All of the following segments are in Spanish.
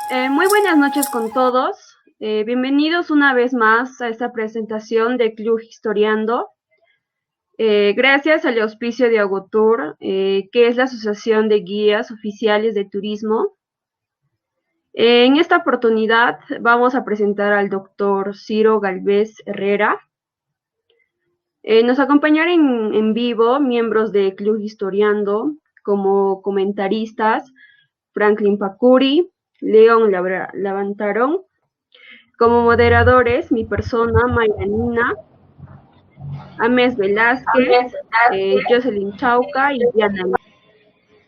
Muy buenas noches con todos. Bienvenidos una vez más a esta presentación de Club Historiando. Gracias al auspicio de Agotur, que es la Asociación de Guías Oficiales de Turismo. En esta oportunidad vamos a presentar al doctor Ciro Galvez Herrera. Nos acompañarán en vivo miembros de Club Historiando como comentaristas Franklin Pacuri, León Lavantarón. Como moderadores, mi persona, Mayanina, Ames Velázquez, Jocelyn Chauca y Diana.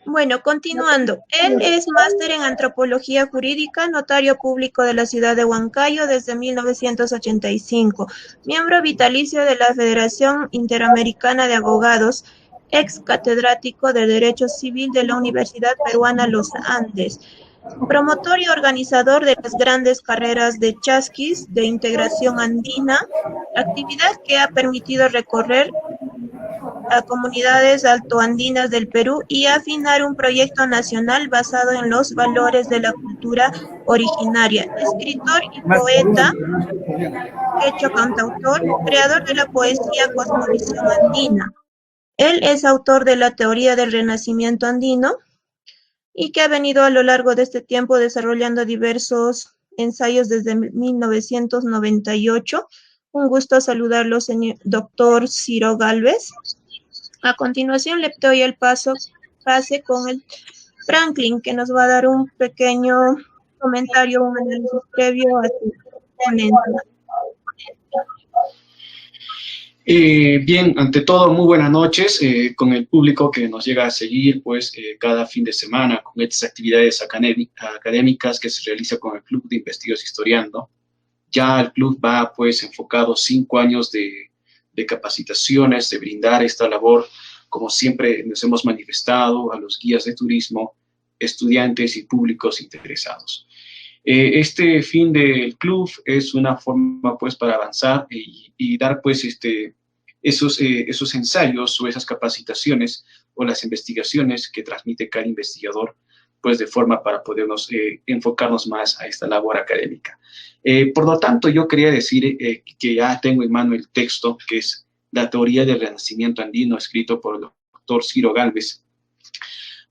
Bueno, continuando. Él es máster en Antropología Jurídica, notario público de la ciudad de Huancayo desde 1985, miembro vitalicio de la Federación Interamericana de Abogados, ex catedrático de Derecho Civil de la Universidad Peruana Los Andes, promotor y organizador de las grandes carreras de chasquis de integración andina, actividad que ha permitido recorrer a comunidades altoandinas del Perú y afinar un proyecto nacional basado en los valores de la cultura originaria. Escritor y poeta, hecho cantautor, creador de la poesía Cosmovisión Andina. Él es autor de la teoría del renacimiento andino y que ha venido a lo largo de este tiempo desarrollando diversos ensayos desde 1998. Un gusto saludarlo, señor doctor Ciro Galvez. A continuación le doy el pase con el Franklin, que nos va a dar un pequeño comentario, un análisis previo a su ponencia. Bien, ante todo, muy buenas noches con el público que nos llega a seguir pues cada fin de semana con estas actividades académicas que se realiza con el Club de Investigadores Historiando. Ya el club va pues enfocado 5 años de capacitaciones, de brindar esta labor, como siempre nos hemos manifestado, a los guías de turismo, estudiantes y públicos interesados. Este fin del club es una forma pues para avanzar y dar pues esos ensayos o esas capacitaciones o las investigaciones que transmite cada investigador pues de forma para podernos enfocarnos más a esta labor académica. Por lo tanto, yo quería decir que ya tengo en mano el texto, que es la teoría del renacimiento andino, escrito por el doctor Ciro Galvez.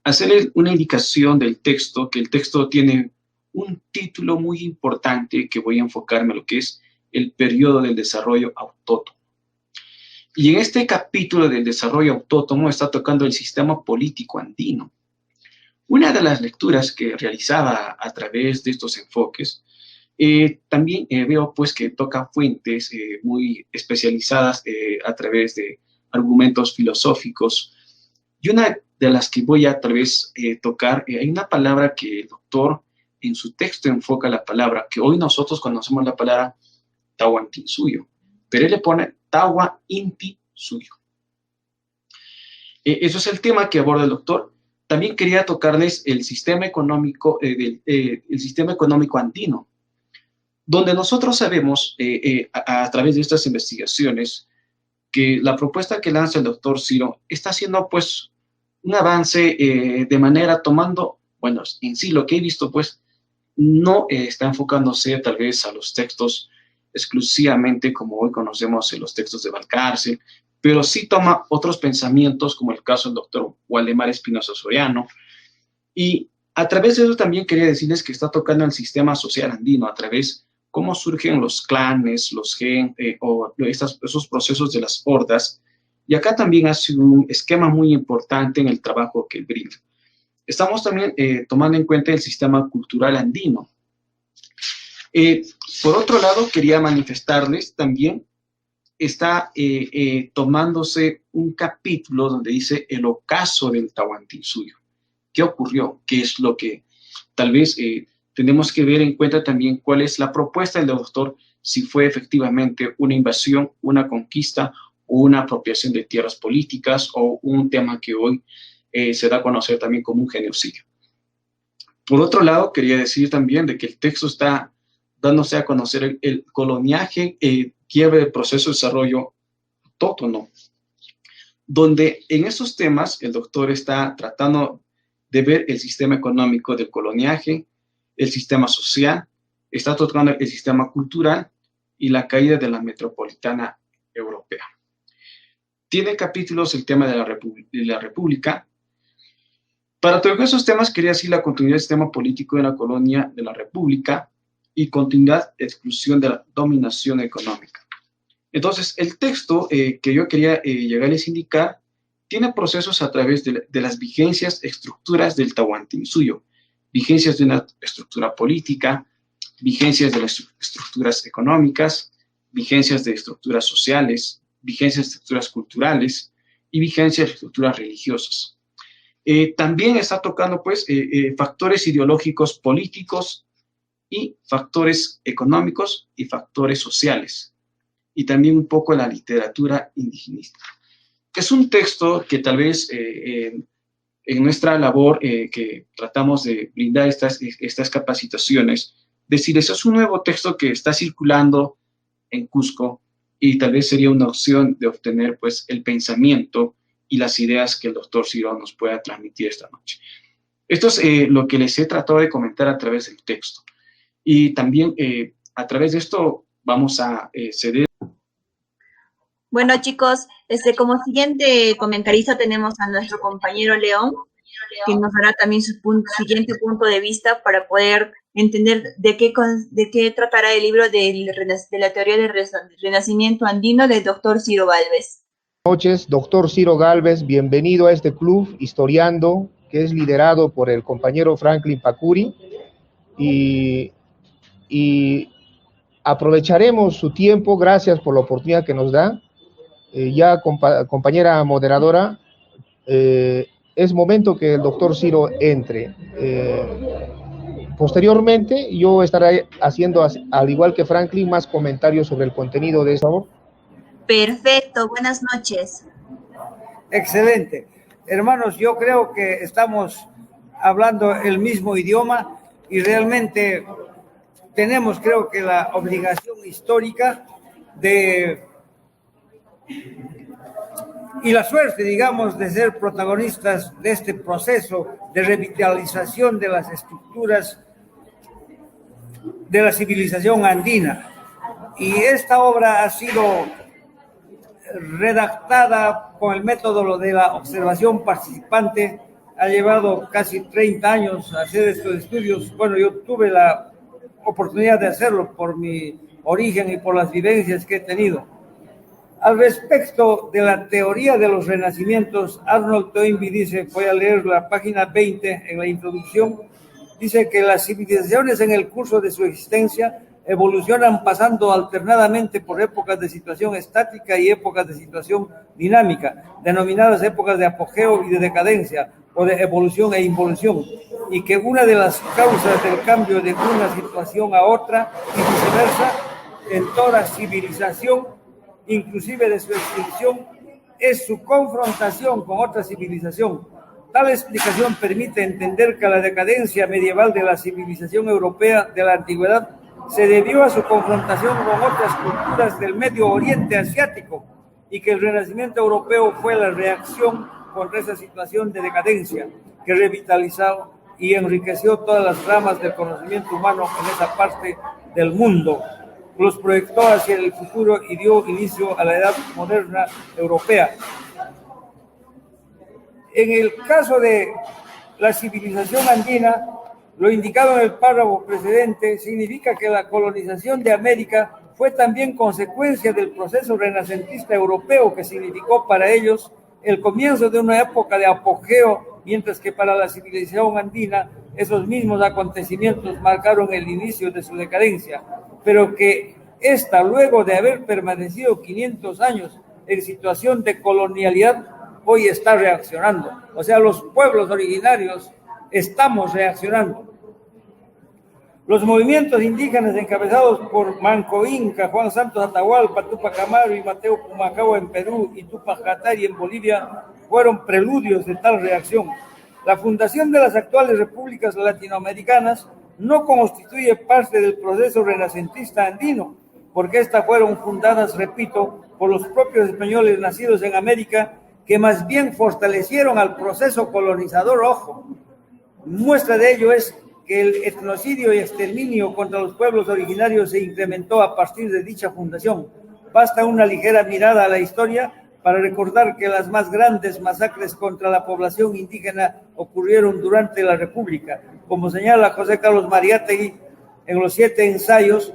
Hacerle una indicación del texto, que el texto tiene un título muy importante que voy a enfocarme a lo que es el periodo del desarrollo autótono. Y en este capítulo del desarrollo autótono está tocando el sistema político andino. Una de las lecturas que realizaba a través de estos enfoques, también veo pues que toca fuentes muy especializadas a través de argumentos filosóficos. Y una de las que voy a tal vez tocar, hay una palabra que el doctor en su texto enfoca la palabra, que hoy nosotros conocemos la palabra Tahuantinsuyo, pero él le pone Tahuantinsuyo. Eso es el tema que aborda el doctor. También quería tocarles el sistema económico, el sistema económico andino, donde nosotros sabemos a través de estas investigaciones que la propuesta que lanza el doctor Ciro está haciendo pues un avance de manera tomando, bueno, en sí lo que he visto pues no está enfocándose tal vez a los textos exclusivamente como hoy conocemos en los textos de Valcárcel, pero sí toma otros pensamientos, como el caso del doctor Waldemar Espinosa Soriano, y a través de eso también quería decirles que está tocando el sistema social andino, a través de cómo surgen los clanes, los o esos procesos de las hordas, y acá también hace un esquema muy importante en el trabajo que brinda. Estamos también tomando en cuenta el sistema cultural andino. Por otro lado, quería manifestarles también está tomándose un capítulo donde dice el ocaso del Tahuantinsuyo. ¿Qué ocurrió? ¿Qué es lo que tal vez tenemos que ver en cuenta también cuál es la propuesta del doctor, si fue efectivamente una invasión, una conquista o una apropiación de tierras políticas o un tema que hoy se da a conocer también como un genocidio? Por otro lado, quería decir también de que el texto está dándose a conocer el coloniaje, quiebre del proceso de desarrollo autóctono, donde en esos temas el doctor está tratando de ver el sistema económico del coloniaje, el sistema social, está tocando el sistema cultural y la caída de la metropolitana europea. Tiene capítulos el tema de la República. Para tocar esos temas quería decir la continuidad del sistema político de la colonia de la República y continuidad de exclusión de la dominación económica. Entonces, el texto que yo quería llegarles a indicar tiene procesos a través de las vigencias, estructuras del Tahuantinsuyo, vigencias de una estructura política, vigencias de las estructuras económicas, vigencias de estructuras sociales, vigencias de estructuras culturales y vigencias de estructuras religiosas. También está tocando, pues, factores ideológicos políticos y factores económicos y factores sociales, y también un poco la literatura indigenista. Es un texto que tal vez en nuestra labor que tratamos de brindar estas capacitaciones, decirles, es un nuevo texto que está circulando en Cusco y tal vez sería una opción de obtener, pues, el pensamiento y las ideas que el doctor Ciro nos pueda transmitir esta noche. Esto es lo que les he tratado de comentar a través del texto. Y también a través de esto vamos a ceder. Bueno, chicos, como siguiente comentarista tenemos a nuestro compañero León, que nos dará también su siguiente punto de vista para poder entender de qué tratará el libro de la teoría del renacimiento andino del doctor Ciro Gálvez. Buenas noches, doctor Ciro Gálvez, bienvenido a este club Historiando, que es liderado por el compañero Franklin Pacuri, y aprovecharemos su tiempo. Gracias por la oportunidad que nos da. Compañera moderadora, es momento que el doctor Ciro entre. Posteriormente, yo estaré haciendo, al igual que Franklin, más comentarios sobre el contenido de esta obra. Perfecto, buenas noches. Excelente. Hermanos, yo creo que estamos hablando el mismo idioma y realmente tenemos, creo que, la obligación histórica y la suerte, digamos, de ser protagonistas de este proceso de revitalización de las estructuras de la civilización andina. Y esta obra ha sido redactada con el método de la observación participante. Ha llevado casi 30 años hacer estos estudios. Bueno, yo tuve la oportunidad de hacerlo por mi origen y por las vivencias que he tenido. Al respecto de la teoría de los renacimientos, Arnold Toynbee dice, voy a leer la página 20 en la introducción, dice que las civilizaciones en el curso de su existencia evolucionan pasando alternadamente por épocas de situación estática y épocas de situación dinámica, denominadas épocas de apogeo y de decadencia, o de evolución e involución, y que una de las causas del cambio de una situación a otra y viceversa en toda civilización, inclusive de su extinción, es su confrontación con otra civilización. Tal explicación permite entender que la decadencia medieval de la civilización europea de la antigüedad se debió a su confrontación con otras culturas del Medio Oriente asiático y que el Renacimiento europeo fue la reacción contra esa situación de decadencia que revitalizó y enriqueció todas las ramas del conocimiento humano en esa parte del mundo, los proyectó hacia el futuro y dio inicio a la edad moderna europea. En el caso de la civilización andina, lo indicado en el párrafo precedente significa que la colonización de América fue también consecuencia del proceso renacentista europeo que significó para ellos el comienzo de una época de apogeo, mientras que para la civilización andina esos mismos acontecimientos marcaron el inicio de su decadencia, pero que esta, luego de haber permanecido 500 años en situación de colonialidad, hoy está reaccionando. O sea, los pueblos originarios estamos reaccionando. Los movimientos indígenas encabezados por Manco Inca, Juan Santos Atahualpa, Tupac Amaru y Mateo Pumacao en Perú y Tupac Katari en Bolivia fueron preludios de tal reacción. La fundación de las actuales repúblicas latinoamericanas no constituye parte del proceso renacentista andino, porque estas fueron fundadas, repito, por los propios españoles nacidos en América, que más bien fortalecieron al proceso colonizador. Ojo, muestra de ello es que el etnocidio y exterminio contra los pueblos originarios se incrementó a partir de dicha fundación. Basta una ligera mirada a la historia para recordar que las más grandes masacres contra la población indígena ocurrieron durante la República, como señala José Carlos Mariátegui en los 7 ensayos.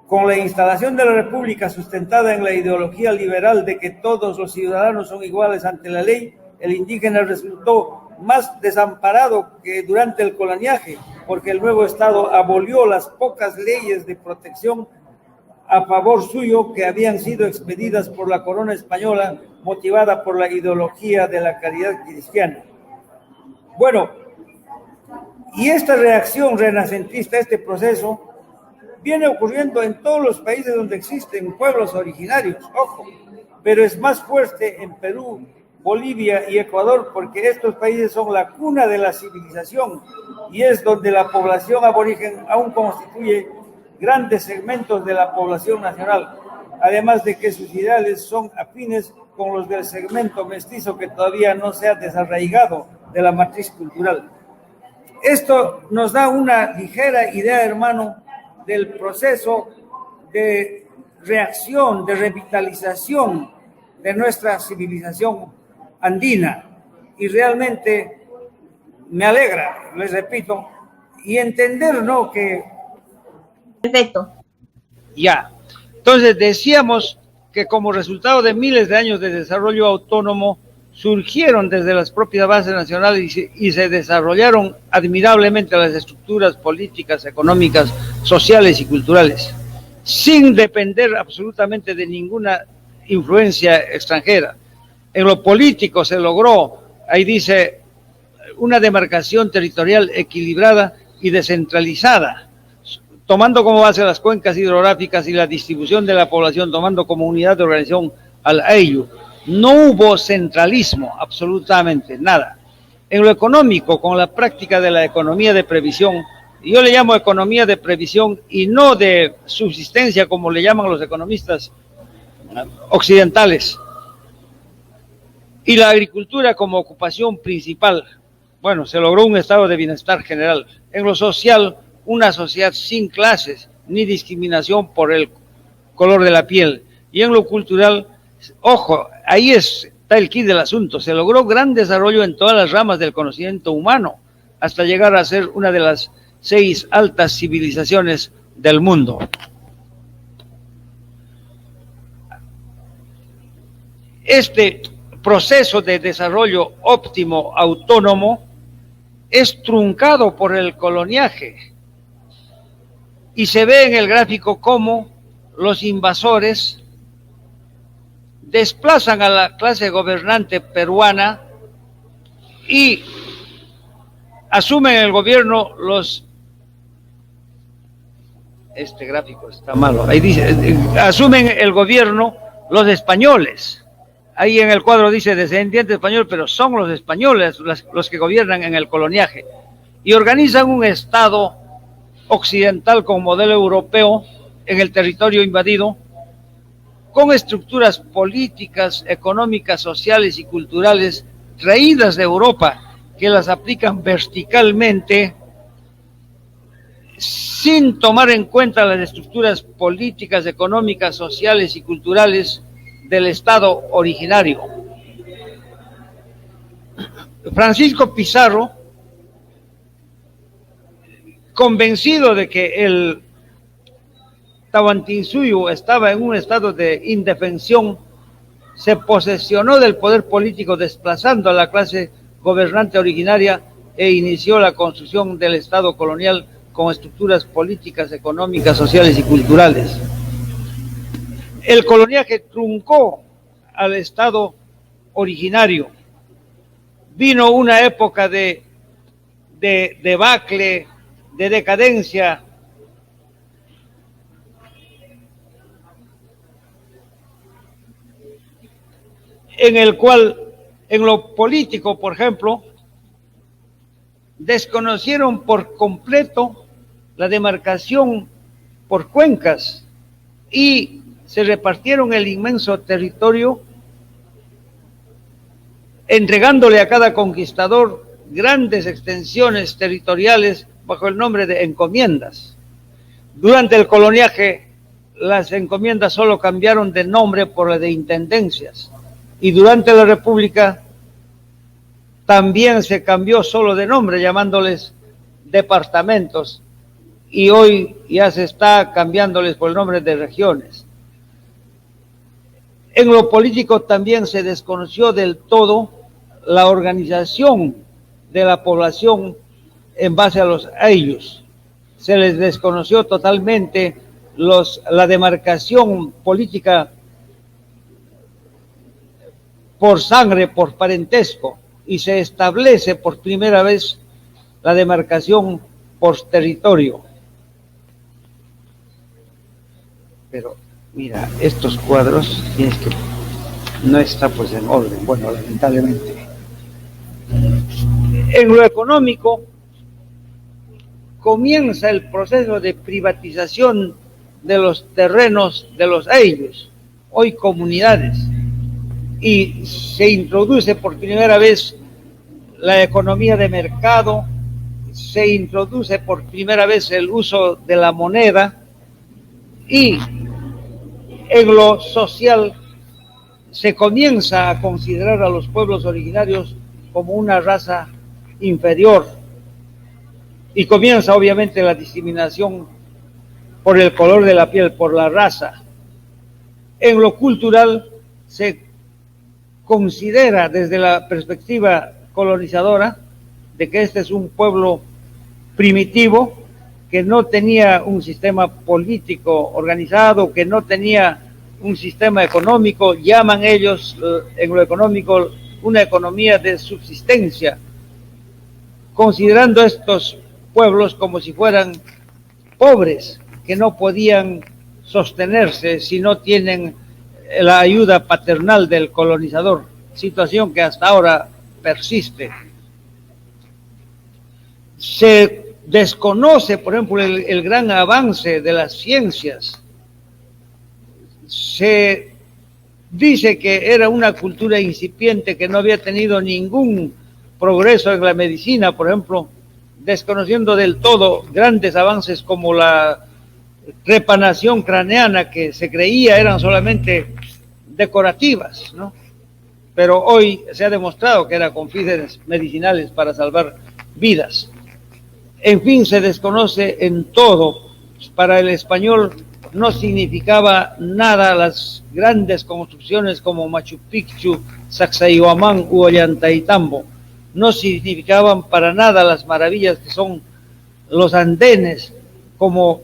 Con la instalación de la República sustentada en la ideología liberal de que todos los ciudadanos son iguales ante la ley, el indígena resultó más desamparado que durante el coloniaje, porque el nuevo Estado abolió las pocas leyes de protección a favor suyo que habían sido expedidas por la corona española, motivada por la ideología de la caridad cristiana. Bueno, y esta reacción renacentista, este proceso, viene ocurriendo en todos los países donde existen pueblos originarios, ojo, pero es más fuerte en Perú, Bolivia y Ecuador, porque estos países son la cuna de la civilización y es donde la población aborigen aún constituye grandes segmentos de la población nacional, además de que sus ideales son afines con los del segmento mestizo que todavía no se ha desarraigado de la matriz cultural. Esto nos da una ligera idea, hermano, del proceso de reacción, de revitalización de nuestra civilización andina, y realmente me alegra, les repito, y entender, ¿no?, que... Perfecto. Ya, entonces decíamos que como resultado de miles de años de desarrollo autónomo, surgieron desde las propias bases nacionales y se desarrollaron admirablemente las estructuras políticas, económicas, sociales y culturales, sin depender absolutamente de ninguna influencia extranjera. En lo político se logró, ahí dice, una demarcación territorial equilibrada y descentralizada, tomando como base las cuencas hidrográficas y la distribución de la población, tomando como unidad de organización al AEYU. No hubo centralismo, absolutamente nada. En lo económico, con la práctica de la economía de previsión, yo le llamo economía de previsión y no de subsistencia como le llaman los economistas occidentales, y la agricultura como ocupación principal, bueno, se logró un estado de bienestar general. En lo social, una sociedad sin clases ni discriminación por el color de la piel. Y en lo cultural, ojo, ahí está el quid del asunto, se logró gran desarrollo en todas las ramas del conocimiento humano, hasta llegar a ser una de las 6 altas civilizaciones del mundo. Este proceso de desarrollo óptimo autónomo es truncado por el coloniaje y se ve en el gráfico cómo los invasores desplazan a la clase gobernante peruana y asumen el gobierno los... Este gráfico está malo. Ahí dice, asumen el gobierno los españoles. Ahí en el cuadro dice descendiente español, pero son los españoles los que gobiernan en el coloniaje. Y organizan un Estado occidental con modelo europeo en el territorio invadido, con estructuras políticas, económicas, sociales y culturales traídas de Europa, que las aplican verticalmente sin tomar en cuenta las estructuras políticas, económicas, sociales y culturales del Estado originario. Francisco Pizarro, convencido de que el Tahuantinsuyo estaba en un estado de indefensión, se posesionó del poder político desplazando a la clase gobernante originaria e inició la construcción del Estado colonial con estructuras políticas, económicas, sociales y culturales. El coloniaje truncó al Estado originario. Vino una época de debacle, de decadencia, en el cual, en lo político, por ejemplo, desconocieron por completo la demarcación por cuencas y se repartieron el inmenso territorio, entregándole a cada conquistador grandes extensiones territoriales bajo el nombre de encomiendas. Durante el coloniaje, las encomiendas solo cambiaron de nombre por la de intendencias, y durante la República también se cambió solo de nombre, llamándoles departamentos, y hoy ya se está cambiándoles por el nombre de regiones. En lo político también se desconoció del todo la organización de la población en base a los ayllus. Se les desconoció totalmente la demarcación política por sangre, por parentesco, y se establece por primera vez la demarcación por territorio. Pero mira, estos cuadros tienes que no está pues en orden, bueno, lamentablemente. En lo económico comienza el proceso de privatización de los terrenos de los ayllus, hoy comunidades, y se introduce por primera vez la economía de mercado, se introduce por primera vez el uso de la moneda, y en lo social se comienza a considerar a los pueblos originarios como una raza inferior, y comienza obviamente la discriminación por el color de la piel, por la raza. En lo cultural se considera desde la perspectiva colonizadora de que este es un pueblo primitivo que no tenía un sistema político organizado, que no tenía un sistema económico, llaman ellos en lo económico una economía de subsistencia, considerando estos pueblos como si fueran pobres, que no podían sostenerse si no tienen la ayuda paternal del colonizador, situación que hasta ahora persiste. Se desconoce, por ejemplo, el gran avance de las ciencias. Se dice que era una cultura incipiente que no había tenido ningún progreso en la medicina, por ejemplo, desconociendo del todo grandes avances como la trepanación craneana, que se creía eran solamente decorativas, ¿no? Pero hoy se ha demostrado que eran con fines medicinales para salvar vidas. En fin, se desconoce en todo. Para el español no significaba nada las grandes construcciones como Machu Picchu, Sacsayhuamán u Ollantaytambo. No significaban para nada las maravillas que son los andenes, como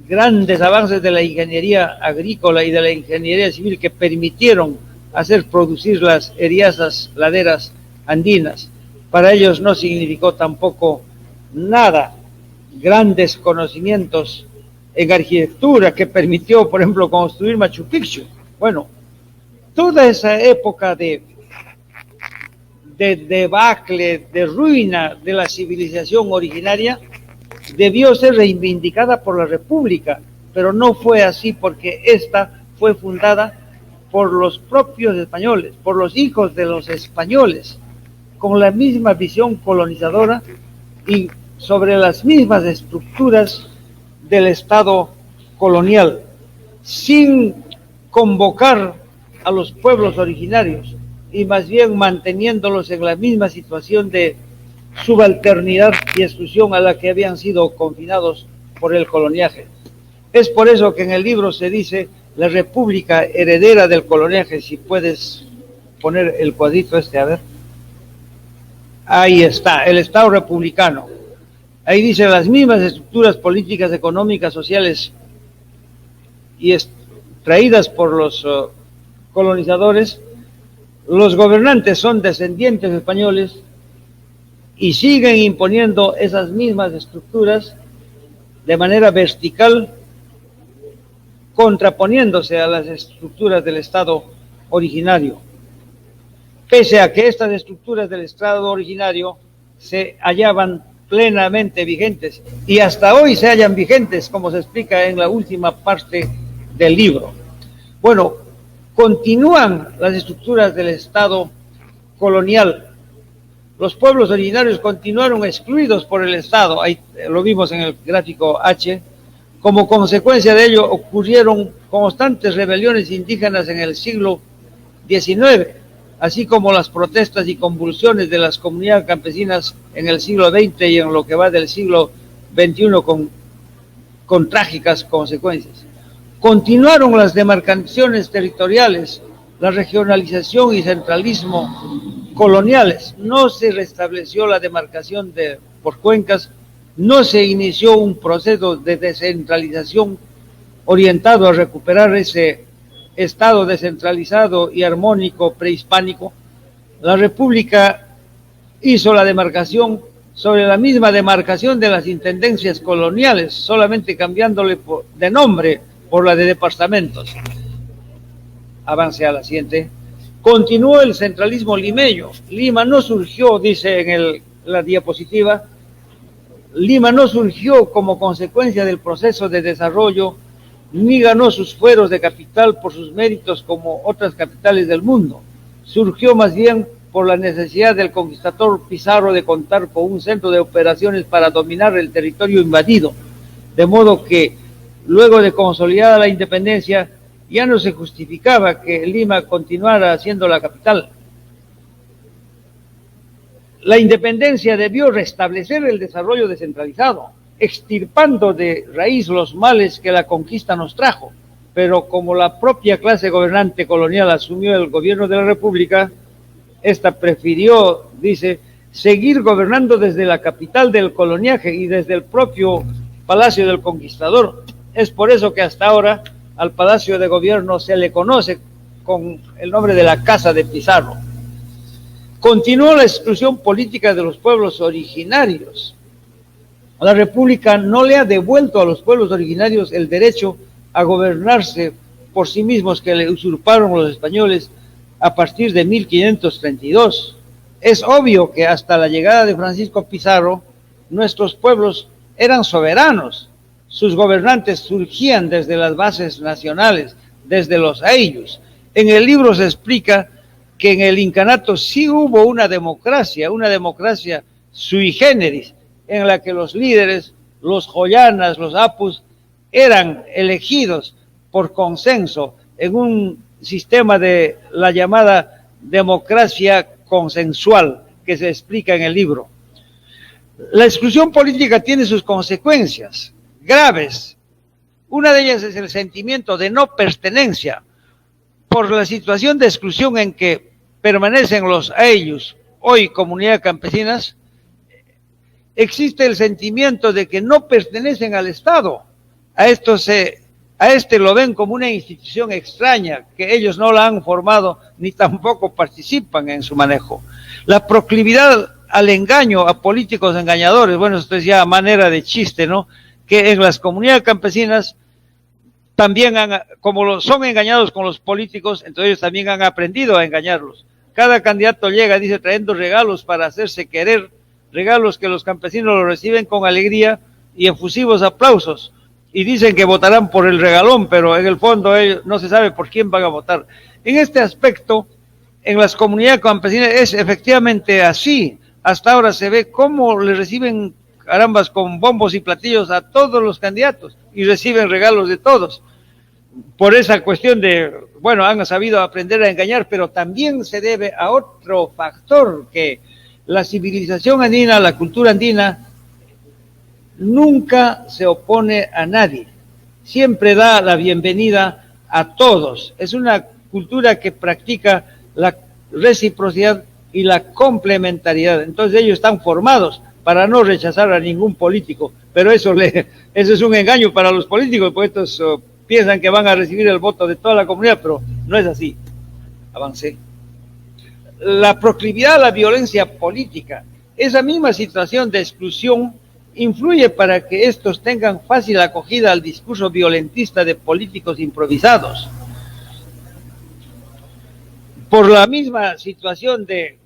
grandes avances de la ingeniería agrícola y de la ingeniería civil que permitieron hacer producir las heriazas laderas andinas. Para ellos no significó tampoco nada grandes conocimientos en arquitectura que permitió, por ejemplo, construir Machu Picchu. Bueno, toda esa época de debacle, de ruina de la civilización originaria debió ser reivindicada por la República, pero no fue así, porque esta fue fundada por los propios españoles, por los hijos de los españoles, con la misma visión colonizadora y sobre las mismas estructuras del Estado colonial, sin convocar a los pueblos originarios y más bien manteniéndolos en la misma situación de subalternidad y exclusión a la que habían sido confinados por el coloniaje. Es por eso que en el libro se dice la república heredera del coloniaje. Si puedes poner el cuadrito este, a ver. Ahí está, el Estado republicano. Ahí dice las mismas estructuras políticas, económicas, sociales y traídas por los colonizadores. Los gobernantes son descendientes españoles y siguen imponiendo esas mismas estructuras de manera vertical, contraponiéndose a las estructuras del Estado originario. Pese a que estas estructuras del Estado originario se hallaban plenamente vigentes y hasta hoy se hallan vigentes, como se explica en la última parte del libro. Bueno, continúan las estructuras del Estado colonial los pueblos originarios continuaron excluidos por el Estado, ahí lo vimos en el gráfico H. Como consecuencia de ello ocurrieron constantes rebeliones indígenas en el siglo XIX, así como las protestas y convulsiones de las comunidades campesinas en el siglo XX y en lo que va del siglo XXI con trágicas consecuencias. Continuaron las demarcaciones territoriales, la regionalización y centralismo coloniales. No se restableció la demarcación por cuencas, no se inició un proceso de descentralización orientado a recuperar ese estado descentralizado y armónico prehispánico. La República hizo la demarcación sobre la misma demarcación de las intendencias coloniales, solamente cambiándole de nombre por la de departamentos. Avance a la siguiente. Continuó el centralismo limeño. Lima no surgió, dice en la diapositiva, Lima no surgió como consecuencia del proceso de desarrollo, ni ganó sus fueros de capital por sus méritos como otras capitales del mundo. Surgió más bien por la necesidad del conquistador Pizarro de contar con un centro de operaciones para dominar el territorio invadido, de modo que, luego de consolidada la independencia, ya no se justificaba que Lima continuara siendo la capital. La independencia debió restablecer el desarrollo descentralizado, extirpando de raíz los males que la conquista nos trajo, pero como la propia clase gobernante colonial asumió el gobierno de la República, esta prefirió, dice, seguir gobernando desde la capital del coloniaje y desde el propio Palacio del Conquistador. Es por eso que hasta ahora al Palacio de Gobierno se le conoce con el nombre de la Casa de Pizarro. Continuó la exclusión política de los pueblos originarios. La República no le ha devuelto a los pueblos originarios el derecho a gobernarse por sí mismos que le usurparon los españoles a partir de 1532. Es obvio que hasta la llegada de Francisco Pizarro, nuestros pueblos eran soberanos. Sus gobernantes surgían desde las bases nacionales, desde los ayllus. En el libro se explica que en el incanato sí hubo una democracia sui generis, en la que los líderes, los joyanas, los apus, eran elegidos por consenso en un sistema de la llamada democracia consensual que se explica en el libro. La exclusión política tiene sus consecuencias graves. Una de ellas es el sentimiento de no pertenencia por la situación de exclusión en que permanecen los ayllus, hoy comunidades campesinas. Existe el sentimiento de que no pertenecen al Estado. A este lo ven como una institución extraña, que ellos no la han formado ni tampoco participan en su manejo. La proclividad al engaño, a políticos engañadores, bueno, esto es ya manera de chiste, ¿no? Que en las comunidades campesinas también como son engañados con los políticos, entonces ellos también han aprendido a engañarlos. Cada candidato llega, dice, trayendo regalos para hacerse querer, regalos que los campesinos lo reciben con alegría y efusivos aplausos, y dicen que votarán por el regalón, pero en el fondo no se sabe por quién van a votar. En este aspecto, en las comunidades campesinas es efectivamente así. Hasta ahora se ve cómo le reciben carambas con bombos y platillos a todos los candidatos y reciben regalos de todos. Por esa cuestión de, bueno, han sabido aprender a engañar, pero también se debe a otro factor, que la civilización andina, la cultura andina, nunca se opone a nadie, siempre da la bienvenida a todos. Es una cultura que practica la reciprocidad y la complementariedad. Entonces ellos están formados para no rechazar a ningún político, pero eso es un engaño para los políticos, porque estos piensan que van a recibir el voto de toda la comunidad, pero no es así. Avancé. La proclividad a la violencia política, esa misma situación de exclusión influye para que estos tengan fácil acogida al discurso violentista de políticos improvisados. Por la misma situación de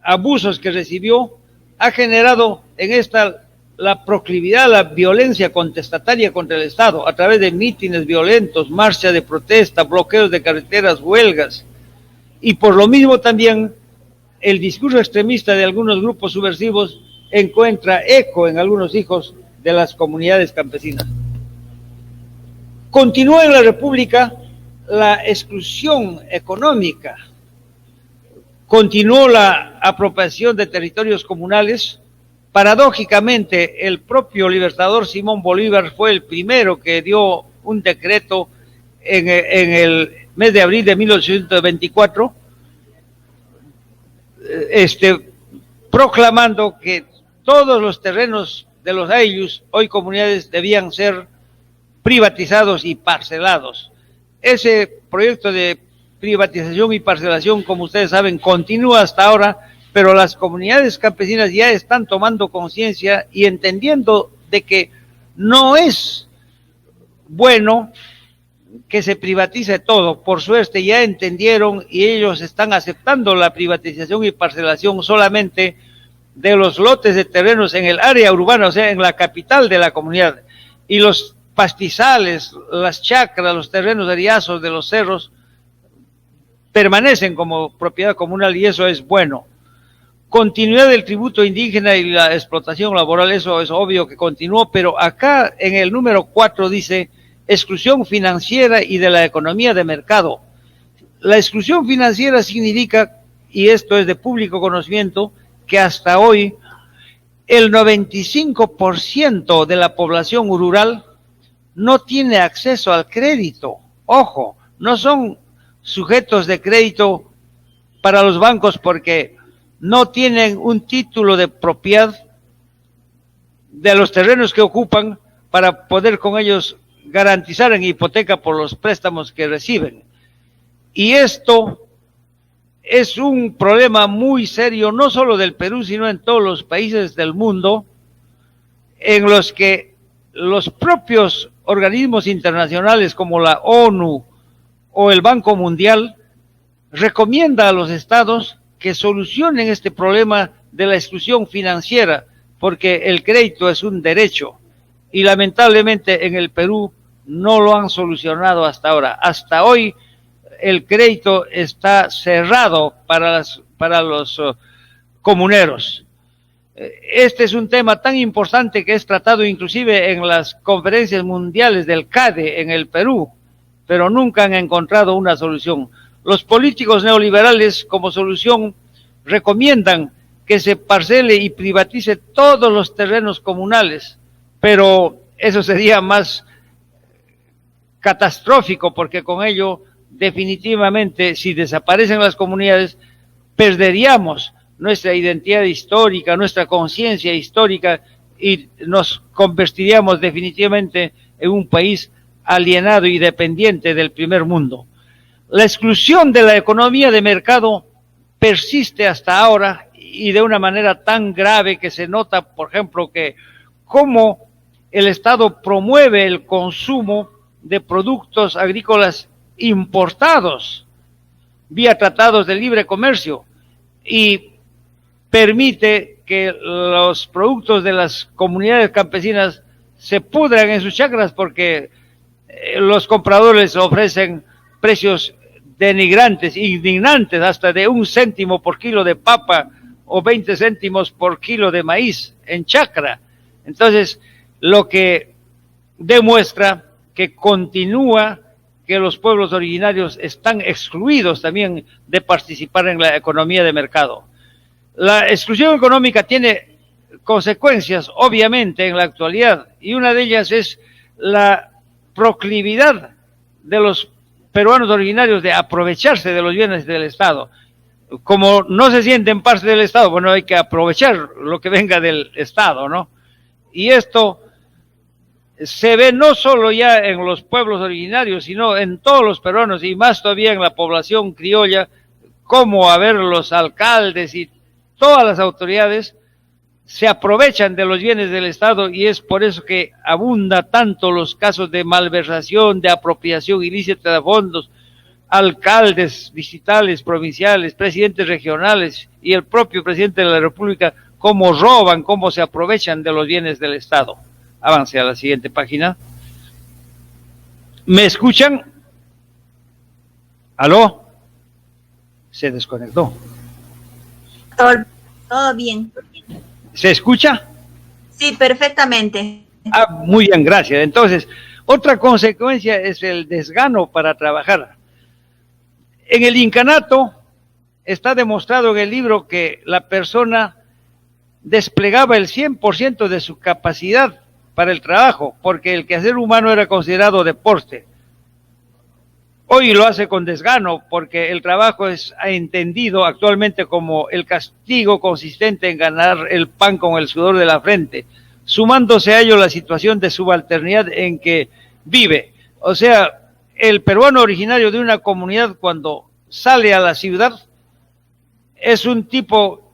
abusos que recibió, ha generado en esta la proclividad a la violencia contestataria contra el Estado, a través de mítines violentos, marchas de protesta, bloqueos de carreteras, huelgas. Y por lo mismo también el discurso extremista de algunos grupos subversivos encuentra eco en algunos hijos de las comunidades campesinas. Continúa en la República la exclusión económica, continuó la apropiación de territorios comunales. Paradójicamente, el propio libertador Simón Bolívar fue el primero que dio un decreto en el mes de abril de 1824, proclamando que todos los terrenos de los ayllus, hoy comunidades, debían ser privatizados y parcelados. Ese proyecto de privatización y parcelación, como ustedes saben, continúa hasta ahora, pero las comunidades campesinas ya están tomando conciencia y entendiendo de que no es bueno que se privatice todo. Por suerte ya entendieron y ellos están aceptando la privatización y parcelación solamente de los lotes de terrenos en el área urbana, o sea, en la capital de la comunidad. Y los pastizales, las chacras, los terrenos ariazos de los cerros permanecen como propiedad comunal y eso es bueno. Continuidad del tributo indígena y la explotación laboral, eso es obvio que continuó, pero acá en el número 4 dice exclusión financiera y de la economía de mercado. La exclusión financiera significa, y esto es de público conocimiento, que hasta hoy el 95% de la población rural no tiene acceso al crédito. Ojo, no son sujetos de crédito para los bancos porque no tienen un título de propiedad de los terrenos que ocupan para poder con ellos garantizar en hipoteca por los préstamos que reciben. Y esto es un problema muy serio, no solo del Perú, sino en todos los países del mundo, en los que los propios organismos internacionales como la ONU o el Banco Mundial recomienda a los estados que solucionen este problema de la exclusión financiera, porque el crédito es un derecho y lamentablemente en el Perú no lo han solucionado hasta ahora. Hasta hoy el crédito está cerrado para los comuneros. Este es un tema tan importante que es tratado inclusive en las conferencias mundiales del CADE en el Perú, pero nunca han encontrado una solución. Los políticos neoliberales como solución recomiendan que se parcele y privatice todos los terrenos comunales, pero eso sería más catastrófico porque con ello definitivamente si desaparecen las comunidades perderíamos nuestra identidad histórica, nuestra conciencia histórica y nos convertiríamos definitivamente en un país alienado y dependiente del primer mundo. La exclusión de la economía de mercado persiste hasta ahora y de una manera tan grave que se nota, por ejemplo, que cómo el Estado promueve el consumo de productos agrícolas importados vía tratados de libre comercio y permite que los productos de las comunidades campesinas se pudran en sus chacras porque los compradores ofrecen precios denigrantes, indignantes, hasta de 1 céntimo por kilo de papa o 20 céntimos por kilo de maíz en chacra. Entonces, lo que demuestra que continúa que los pueblos originarios están excluidos también de participar en la economía de mercado. La exclusión económica tiene consecuencias, obviamente, en la actualidad, y una de ellas es la proclividad de los peruanos originarios de aprovecharse de los bienes del Estado. Como no se sienten parte del Estado, bueno, hay que aprovechar lo que venga del Estado, ¿no? Y esto se ve no solo ya en los pueblos originarios, sino en todos los peruanos y más todavía en la población criolla, como a ver los alcaldes y todas las autoridades se aprovechan de los bienes del Estado y es por eso que abunda tanto los casos de malversación, de apropiación ilícita de fondos, alcaldes distritales, provinciales, presidentes regionales y el propio presidente de la República, cómo roban, cómo se aprovechan de los bienes del Estado. Avance a la siguiente página. ¿Me escuchan? ¿Aló? Se desconectó. Todo bien. ¿Se escucha? Sí, perfectamente. Ah, muy bien, gracias. Entonces, otra consecuencia es el desgano para trabajar. En el incanato está demostrado en el libro que la persona desplegaba el 100% de su capacidad para el trabajo, porque el quehacer humano era considerado deporte. Hoy lo hace con desgano, porque el trabajo es entendido actualmente como el castigo consistente en ganar el pan con el sudor de la frente, sumándose a ello la situación de subalternidad en que vive. O sea, el peruano originario de una comunidad cuando sale a la ciudad es un tipo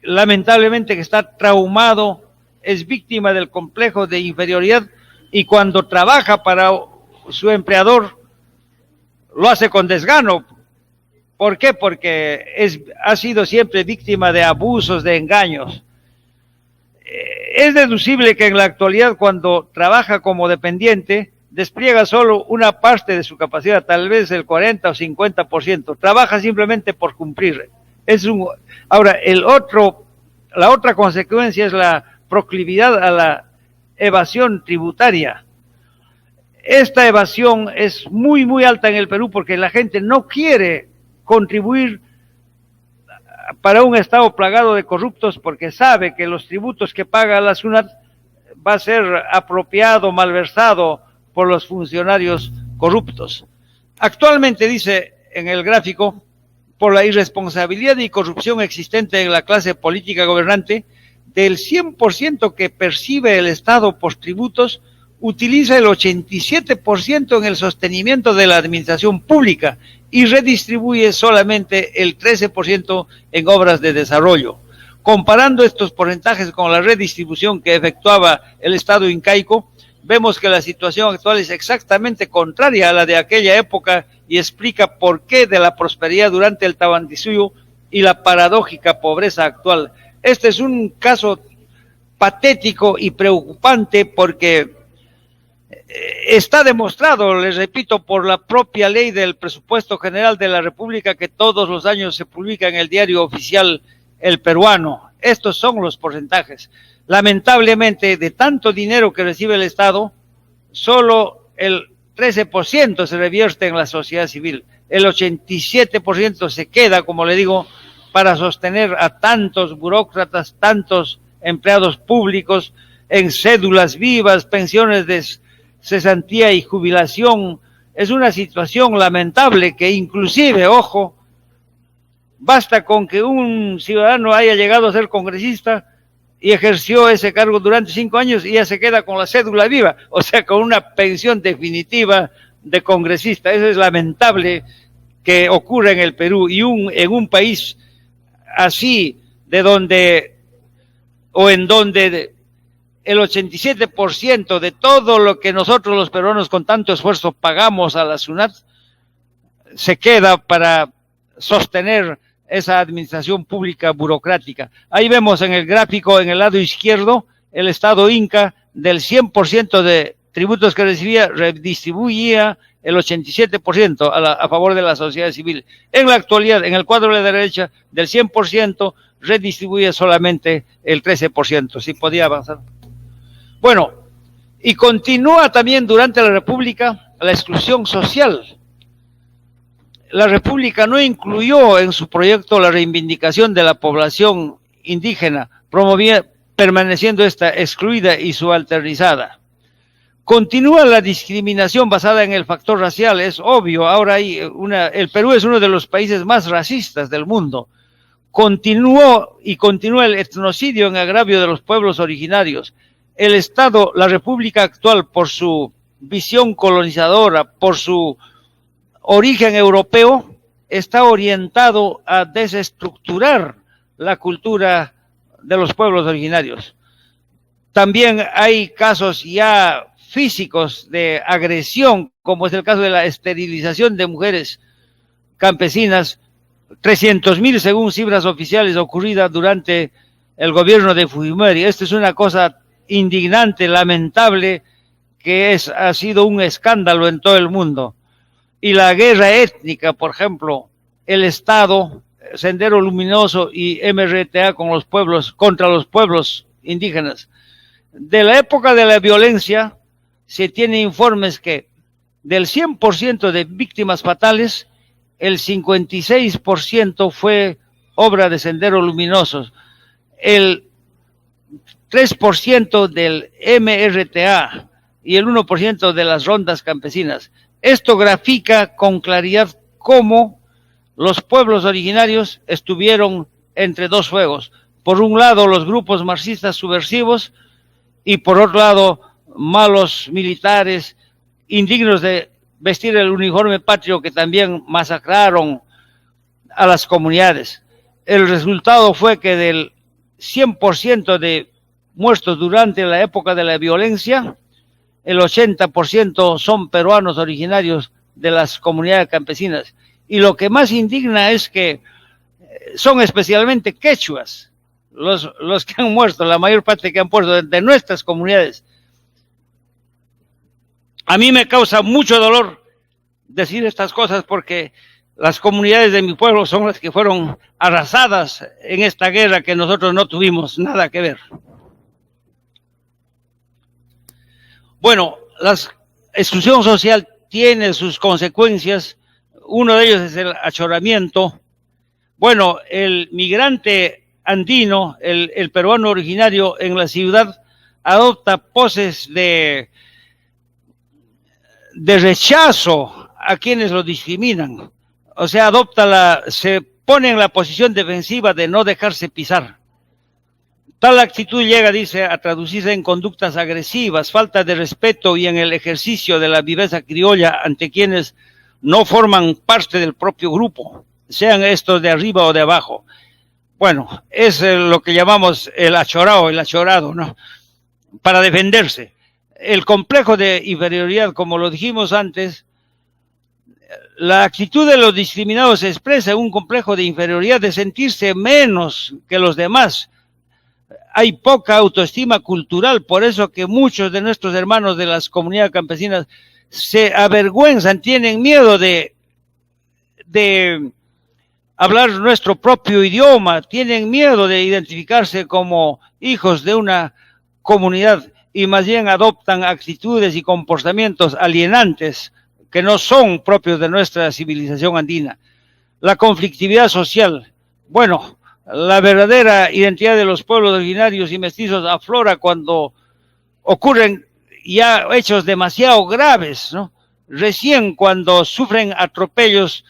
lamentablemente que está traumado, es víctima del complejo de inferioridad y cuando trabaja para su empleador lo hace con desgano. ¿Por qué? Porque ha sido siempre víctima de abusos, de engaños. Es deducible que en la actualidad cuando trabaja como dependiente despliega solo una parte de su capacidad, tal vez el 40 o 50%. Trabaja simplemente por cumplir. Ahora, la otra consecuencia es la proclividad a la evasión tributaria. Esta evasión es muy, muy alta en el Perú porque la gente no quiere contribuir para un Estado plagado de corruptos porque sabe que los tributos que paga la SUNAT va a ser apropiado, malversado por los funcionarios corruptos. Actualmente, dice en el gráfico, por la irresponsabilidad y corrupción existente en la clase política gobernante, del 100% que percibe el Estado por tributos, utiliza el 87% en el sostenimiento de la administración pública y redistribuye solamente el 13% en obras de desarrollo. Comparando estos porcentajes con la redistribución que efectuaba el Estado incaico, vemos que la situación actual es exactamente contraria a la de aquella época y explica por qué de la prosperidad durante el Tahuantinsuyo y la paradójica pobreza actual. Este es un caso patético y preocupante porque está demostrado, les repito, por la propia ley del presupuesto general de la República que todos los años se publica en el diario oficial El Peruano. Estos son los porcentajes. Lamentablemente, de tanto dinero que recibe el Estado, solo el 13% se revierte en la sociedad civil. El 87% se queda, como le digo, para sostener a tantos burócratas, tantos empleados públicos en cédulas vivas, pensiones de cesantía y jubilación. Es una situación lamentable que inclusive, ojo, basta con que un ciudadano haya llegado a ser congresista y ejerció ese cargo durante 5 años y ya se queda con la cédula viva, o sea, con una pensión definitiva de congresista. Eso es lamentable que ocurra en el Perú y en un país así, en donde el 87% de todo lo que nosotros los peruanos con tanto esfuerzo pagamos a la SUNAT se queda para sostener esa administración pública burocrática. Ahí vemos en el gráfico, en el lado izquierdo, el Estado Inca, del 100% de tributos que recibía, redistribuía el 87% a favor de la sociedad civil. En la actualidad, en el cuadro de la derecha, del 100%, redistribuye solamente el 13%. ¿Sí podía avanzar? Bueno, y continúa también durante la República la exclusión social. La República no incluyó en su proyecto la reivindicación de la población indígena, permaneciendo esta excluida y subalternizada. Continúa la discriminación basada en el factor racial, es obvio. Ahora el Perú es uno de los países más racistas del mundo. Continúa el etnocidio en agravio de los pueblos originarios. El Estado, la República actual, por su visión colonizadora, por su origen europeo, está orientado a desestructurar la cultura de los pueblos originarios. También hay casos ya físicos de agresión, como es el caso de la esterilización de mujeres campesinas, 300,000 según cifras oficiales ocurrida durante el gobierno de Fujimori. Esto es una cosa indignante, lamentable, que ha sido un escándalo en todo el mundo. Y la guerra étnica, por ejemplo, el Estado, Sendero Luminoso y MRTA con los pueblos, contra los pueblos indígenas. De la época de la violencia, se tiene informes que del 100% de víctimas fatales, el 56% fue obra de Sendero Luminosos. El 3% del MRTA y el 1% de las rondas campesinas. Esto grafica con claridad cómo los pueblos originarios estuvieron entre dos fuegos. Por un lado, los grupos marxistas subversivos y por otro lado, malos militares indignos de vestir el uniforme patrio que también masacraron a las comunidades. El resultado fue que del 100% de muertos durante la época de la violencia, el 80% son peruanos originarios de las comunidades campesinas. Y lo que más indigna es que son especialmente quechuas los que han muerto, la mayor parte que han muerto de nuestras comunidades. A mí me causa mucho dolor decir estas cosas porque las comunidades de mi pueblo son las que fueron arrasadas en esta guerra que nosotros no tuvimos nada que ver. Bueno, la exclusión social tiene sus consecuencias. Uno de ellos es el achoramiento. Bueno, el migrante andino, el peruano originario en la ciudad, adopta poses de rechazo a quienes lo discriminan. O sea, se pone en la posición defensiva de no dejarse pisar. Tal actitud llega, dice, a traducirse en conductas agresivas, falta de respeto y en el ejercicio de la viveza criolla ante quienes no forman parte del propio grupo, sean estos de arriba o de abajo. Bueno, es lo que llamamos el achorado, ¿no? Para defenderse. El complejo de inferioridad, como lo dijimos antes, la actitud de los discriminados expresa un complejo de inferioridad, de sentirse menos que los demás. Hay poca autoestima cultural, por eso que muchos de nuestros hermanos de las comunidades campesinas se avergüenzan, tienen miedo de hablar nuestro propio idioma, tienen miedo de identificarse como hijos de una comunidad y más bien adoptan actitudes y comportamientos alienantes que no son propios de nuestra civilización andina. La conflictividad social, bueno, la verdadera identidad de los pueblos originarios y mestizos aflora cuando ocurren ya hechos demasiado graves, ¿no? Recién cuando sufren atropellos,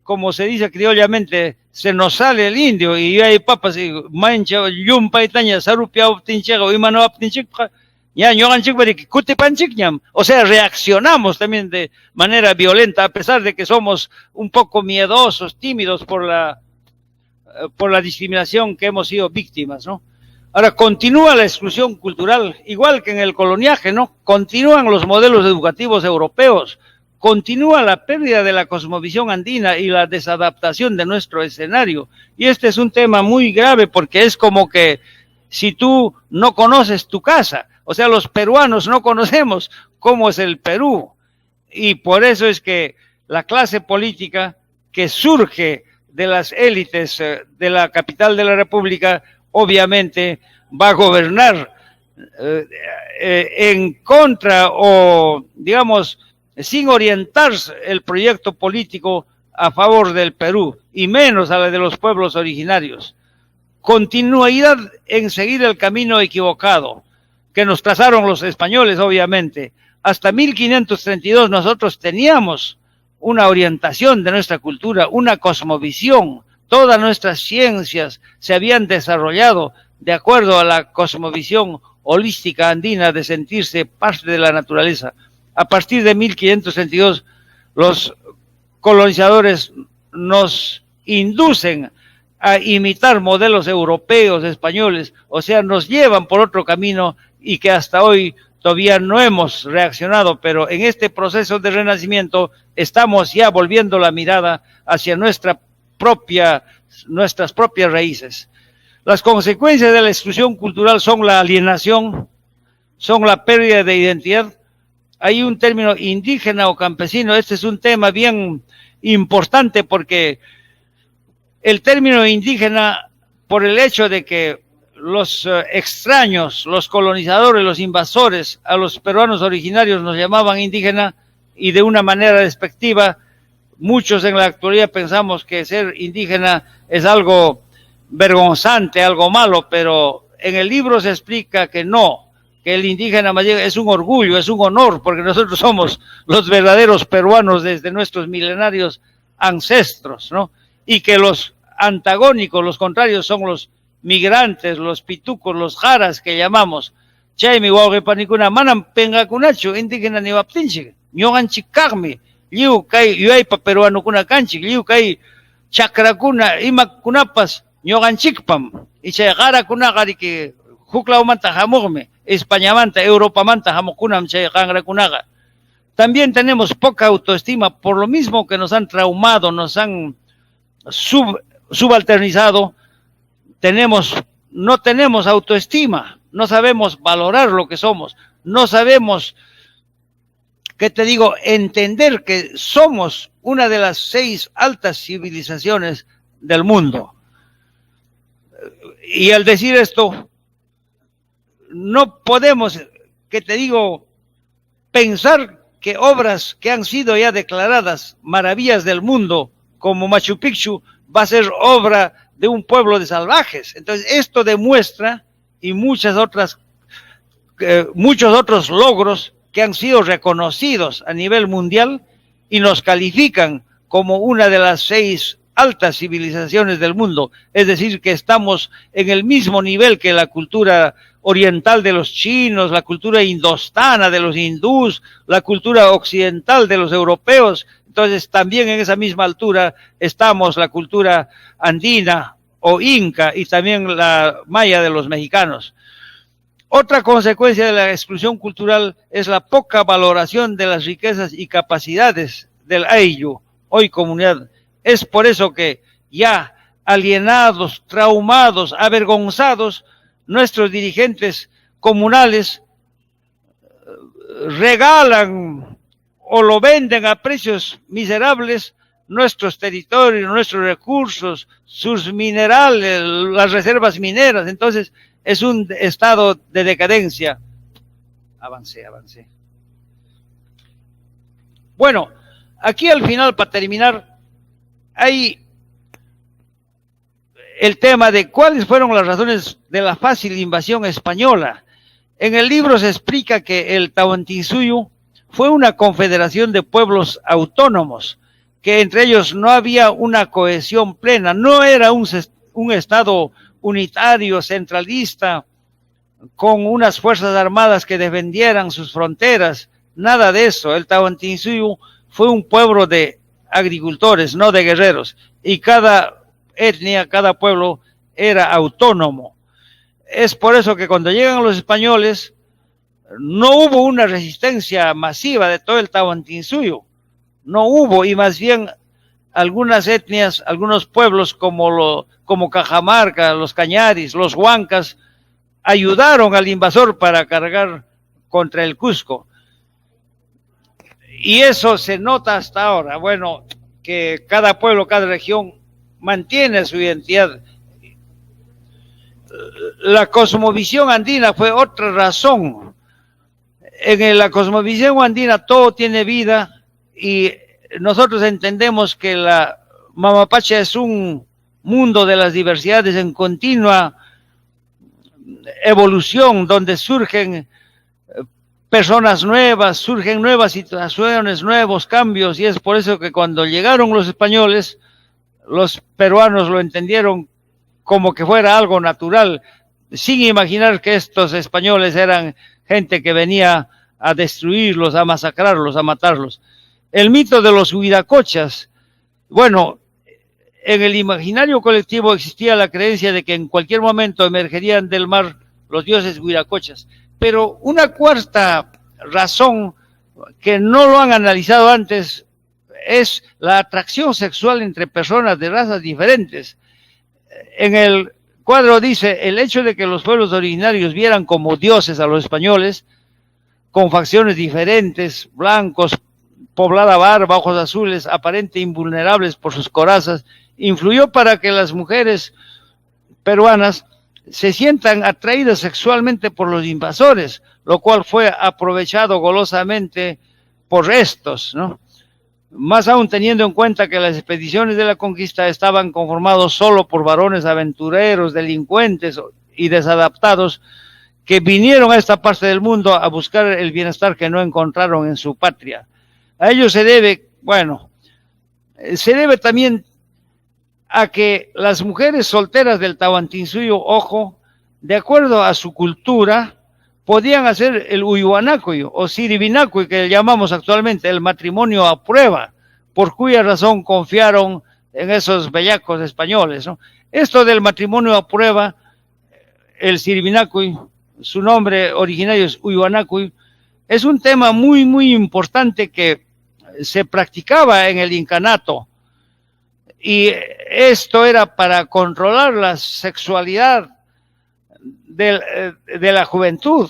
como se dice criollamente, se nos sale el indio y hay papas y mancha, yumpa y taña, sarupia optinchego y mano optinchego, ya o sea, reaccionamos también de manera violenta, a pesar de que somos un poco miedosos, tímidos por la discriminación que hemos sido víctimas, ¿no? Ahora, continúa la exclusión cultural, igual que en el coloniaje, ¿no? Continúan los modelos educativos europeos, continúa la pérdida de la cosmovisión andina y la desadaptación de nuestro escenario. Y este es un tema muy grave porque es como que si tú no conoces tu casa, o sea, los peruanos no conocemos cómo es el Perú. Y por eso es que la clase política que surge de las élites de la capital de la República, obviamente va a gobernar en contra o, digamos, sin orientar el proyecto político a favor del Perú, y menos a la de los pueblos originarios. Continuidad en seguir el camino equivocado que nos trazaron los españoles, obviamente. Hasta 1532 nosotros teníamos una orientación de nuestra cultura, una cosmovisión. Todas nuestras ciencias se habían desarrollado de acuerdo a la cosmovisión holística andina de sentirse parte de la naturaleza. A partir de 1532, los colonizadores nos inducen a imitar modelos europeos, españoles, o sea, nos llevan por otro camino y que hasta hoy todavía no hemos reaccionado, pero en este proceso de renacimiento estamos ya volviendo la mirada hacia nuestras propias raíces. Las consecuencias de la exclusión cultural son la alienación, son la pérdida de identidad. Hay un término indígena o campesino, este es un tema bien importante porque el término indígena por el hecho de que los extraños, los colonizadores, los invasores, a los peruanos originarios nos llamaban indígena y de una manera despectiva. Muchos en la actualidad pensamos que ser indígena es algo vergonzante, algo malo, pero en el libro se explica que no, que el indígena más bien es un orgullo, es un honor, porque nosotros somos los verdaderos peruanos desde nuestros milenarios ancestros, ¿no? Y que los antagónicos, los contrarios, son los migrantes, los pitucos, los jaras que llamamos. Chaymi wawqipanikuna manam pengakunachu indígena ni waptinchik, ñuqanchik kaqmi, lliw kay yuyaypa peruanukuna kanchik, lliw kay chakrakuna imakunapas ñuqanchikpam, y chay qarakunaqa riki huklawmanta hamuqmi, Españamanta, Europamanta hamuqkunam chay qanrakunaqa. También tenemos poca autoestima, por lo mismo que nos han traumado, nos han subalternizado, no tenemos autoestima, no sabemos valorar lo que somos, no sabemos, ¿qué te digo?, entender que somos una de las 6 altas civilizaciones del mundo. Y al decir esto, no podemos, ¿qué te digo?, pensar que obras que han sido ya declaradas maravillas del mundo, como Machu Picchu, va a ser obra de un pueblo de salvajes. Entonces, esto demuestra, y muchos otros logros que han sido reconocidos a nivel mundial y nos califican como una de las 6 altas civilizaciones del mundo. Es decir, que estamos en el mismo nivel que la cultura oriental de los chinos, la cultura indostana de los hindús, la cultura occidental de los europeos. Entonces, también en esa misma altura estamos la cultura andina o inca y también la maya de los mexicanos. Otra consecuencia de la exclusión cultural es la poca valoración de las riquezas y capacidades del Ayllu, hoy comunidad. Es por eso que ya alienados, traumados, avergonzados, nuestros dirigentes comunales regalan o lo venden a precios miserables nuestros territorios, nuestros recursos, sus minerales, las reservas mineras. Entonces, es un estado de decadencia. Avancé. Bueno, aquí al final, para terminar, hay el tema de cuáles fueron las razones de la fácil invasión española. En el libro se explica que el Tahuantinsuyo fue una confederación de pueblos autónomos, que entre ellos no había una cohesión plena, no era un estado unitario, centralista, con unas fuerzas armadas que defendieran sus fronteras, nada de eso. El Tahuantinsuyo fue un pueblo de agricultores, no de guerreros, y cada etnia, cada pueblo era autónomo. Es por eso que cuando llegan los españoles no hubo una resistencia masiva de todo el Tahuantinsuyo, no hubo, y más bien algunas etnias, algunos pueblos como Cajamarca, los Cañaris, los Huancas, ayudaron al invasor para cargar contra el Cusco. Y eso se nota hasta ahora, bueno, que cada pueblo, cada región mantiene su identidad. La cosmovisión andina fue otra razón. En la cosmovisión andina todo tiene vida y nosotros entendemos que la Mamapacha es un mundo de las diversidades en continua evolución, donde surgen personas nuevas, surgen nuevas situaciones, nuevos cambios, y es por eso que cuando llegaron los españoles, los peruanos lo entendieron como que fuera algo natural, sin imaginar que estos españoles eran gente que venía a destruirlos, a masacrarlos, a matarlos. El mito de los huiracochas, bueno, en el imaginario colectivo existía la creencia de que en cualquier momento emergerían del mar los dioses huiracochas, pero una cuarta razón que no lo han analizado antes es la atracción sexual entre personas de razas diferentes. En el cuadro dice, el hecho de que los pueblos originarios vieran como dioses a los españoles, con facciones diferentes, blancos, poblada barba, ojos azules, aparente invulnerables por sus corazas, influyó para que las mujeres peruanas se sientan atraídas sexualmente por los invasores, lo cual fue aprovechado golosamente por estos, ¿no? Más aún teniendo en cuenta que las expediciones de la conquista estaban conformados solo por varones aventureros, delincuentes y desadaptados que vinieron a esta parte del mundo a buscar el bienestar que no encontraron en su patria. A ello se debe, bueno, se debe también a que las mujeres solteras del Tahuantinsuyo, ojo, de acuerdo a su cultura, podían hacer el uyuanacuy o siribinacuy, que llamamos actualmente el matrimonio a prueba, por cuya razón confiaron en esos bellacos españoles, ¿no? Esto del matrimonio a prueba, el siribinacuy, su nombre originario es uyuanacuy, es un tema muy, muy importante que se practicaba en el incanato, y esto era para controlar la sexualidad de la juventud,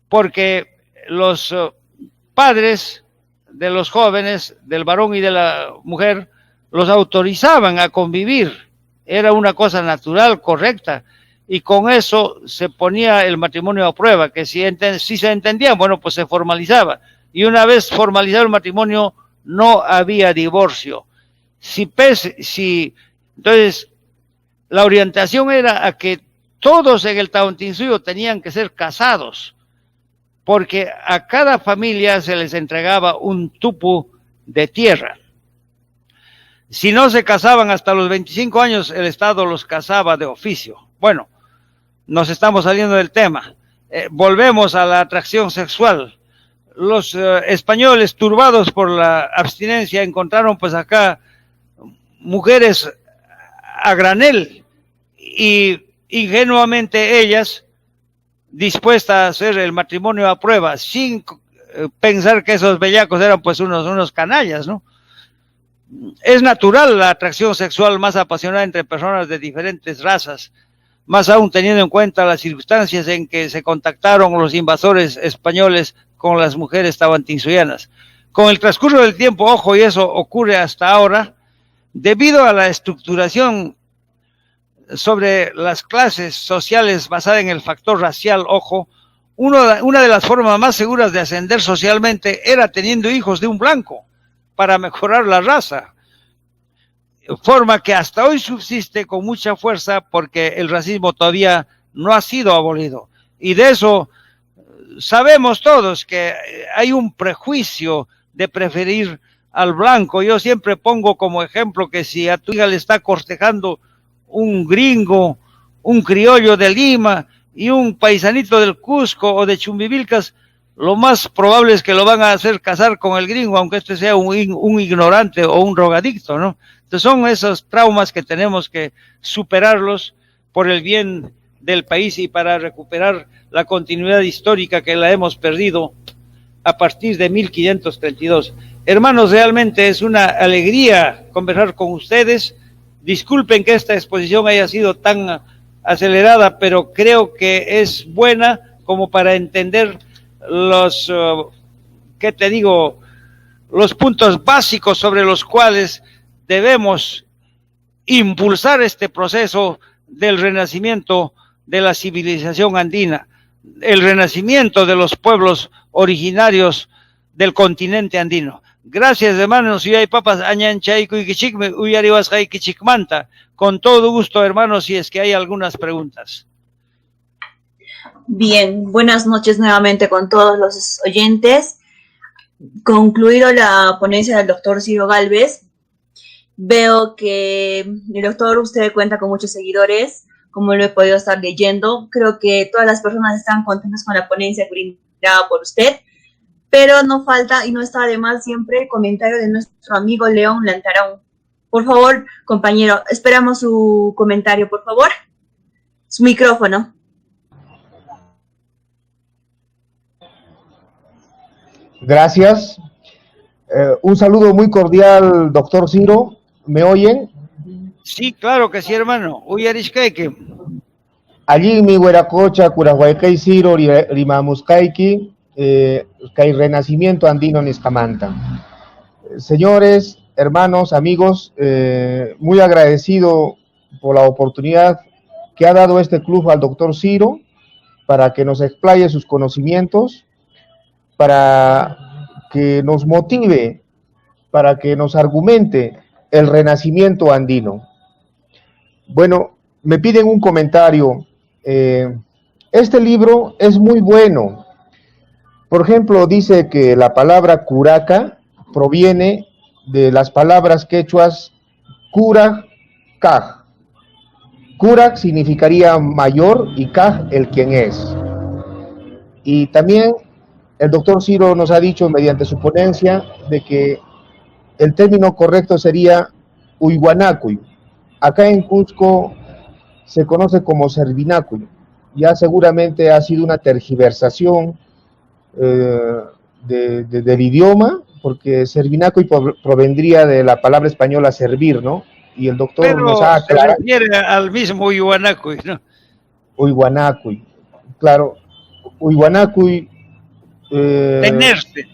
porque los padres de los jóvenes, del varón y de la mujer, los autorizaban a convivir, era una cosa natural, correcta, y con eso se ponía el matrimonio a prueba, que si se entendían, bueno, pues se formalizaba, y una vez formalizado el matrimonio, no había divorcio. Entonces, la orientación era a que todos en el Tahuantinsuyo tenían que ser casados, porque a cada familia se les entregaba un tupu de tierra. Si no se casaban hasta los 25 años, el Estado los casaba de oficio. Bueno, nos estamos saliendo del tema. Volvemos a la atracción sexual. Los españoles, turbados por la abstinencia, encontraron pues acá mujeres a granel y ingenuamente ellas dispuestas a hacer el matrimonio a prueba sin pensar que esos bellacos eran pues unos canallas, ¿no? Es natural la atracción sexual más apasionada entre personas de diferentes razas, más aún teniendo en cuenta las circunstancias en que se contactaron los invasores españoles con las mujeres tahuantinsuyanas. Con el transcurso del tiempo, ojo, y eso ocurre hasta ahora, debido a la estructuración sobre las clases sociales basada en el factor racial, ojo, una de las formas más seguras de ascender socialmente era teniendo hijos de un blanco para mejorar la raza, forma que hasta hoy subsiste con mucha fuerza porque el racismo todavía no ha sido abolido. Y de eso sabemos todos que hay un prejuicio de preferir al blanco. Yo siempre pongo como ejemplo que si a tu hija le está cortejando un gringo, un criollo de Lima y un paisanito del Cusco o de Chumbivilcas, lo más probable es que lo van a hacer casar con el gringo, aunque este sea un ignorante o un drogadicto, ¿no? Entonces son esos traumas que tenemos que superarlos por el bien del país y para recuperar la continuidad histórica que la hemos perdido a partir de 1532. Hermanos, realmente es una alegría conversar con ustedes. Disculpen que esta exposición haya sido tan acelerada, pero creo que es buena como para entender los, los puntos básicos sobre los cuales debemos impulsar este proceso del renacimiento de la civilización andina, el renacimiento de los pueblos originarios del continente andino. Gracias, hermanos. Y hay papas con todo gusto, hermanos, si es que hay algunas preguntas. Bien, buenas noches nuevamente con todos los oyentes. Concluido la ponencia del doctor Ciro Gálvez, veo que el doctor, usted cuenta con muchos seguidores, como lo he podido estar leyendo. Creo que todas las personas están contentas con la ponencia brindada por usted, pero no falta y no está de más siempre el comentario de nuestro amigo León Lantarón. Por favor, compañero, esperamos su comentario, por favor. Su micrófono. Gracias. Un saludo muy cordial, doctor Ciro. ¿Me oyen? Sí, claro que sí, hermano. Uyarishkaike. Allí mi hueracocha, curahuaycay Ciro, rimamuscaiki, que hay renacimiento andino en Escamanta. Señores, hermanos, amigos, muy agradecido por la oportunidad que ha dado este club al doctor Ciro para que nos explaye sus conocimientos, para que nos motive, para que nos argumente el renacimiento andino. Bueno, me piden un comentario. Este libro es muy bueno. Por ejemplo, dice que la palabra curaca proviene de las palabras quechuas cura, kaj. Curac significaría mayor y kaj el quien es. Y también el doctor Ciro nos ha dicho mediante su ponencia de que el término correcto sería Huihuanacuy. Acá en Cusco se conoce como Servinacuy. Ya seguramente ha sido una tergiversación del idioma, porque Servinacuy provendría de la palabra española servir, ¿no? Y el doctor Pero nos ha aclarado. se refiere al mismo Huihuanacuy, ¿no? Huihuanacuy, claro. Huihuanacuy. Tenerse.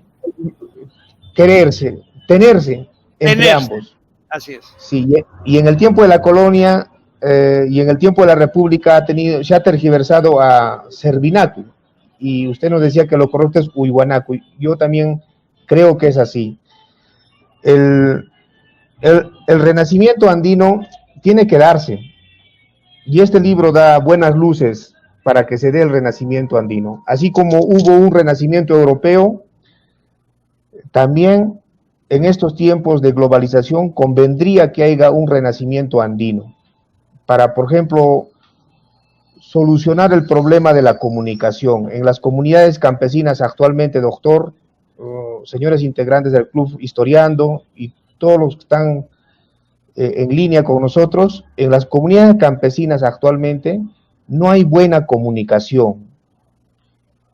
Quererse, tenerse entre ambos. Así es. Sí, y en el tiempo de la colonia y en el tiempo de la república se ha tergiversado a Servinacuy. Y usted nos decía que lo correcto es Huihuanacuy. Yo también creo que es así. El renacimiento andino tiene que darse. Y este libro da buenas luces para que se dé el renacimiento andino. Así como hubo un renacimiento europeo, también en estos tiempos de globalización convendría que haya un renacimiento andino para, por ejemplo, solucionar el problema de la comunicación. En las comunidades campesinas actualmente, doctor, señores integrantes del club Historiando y todos los que están en línea con nosotros, en las comunidades campesinas actualmente no hay buena comunicación.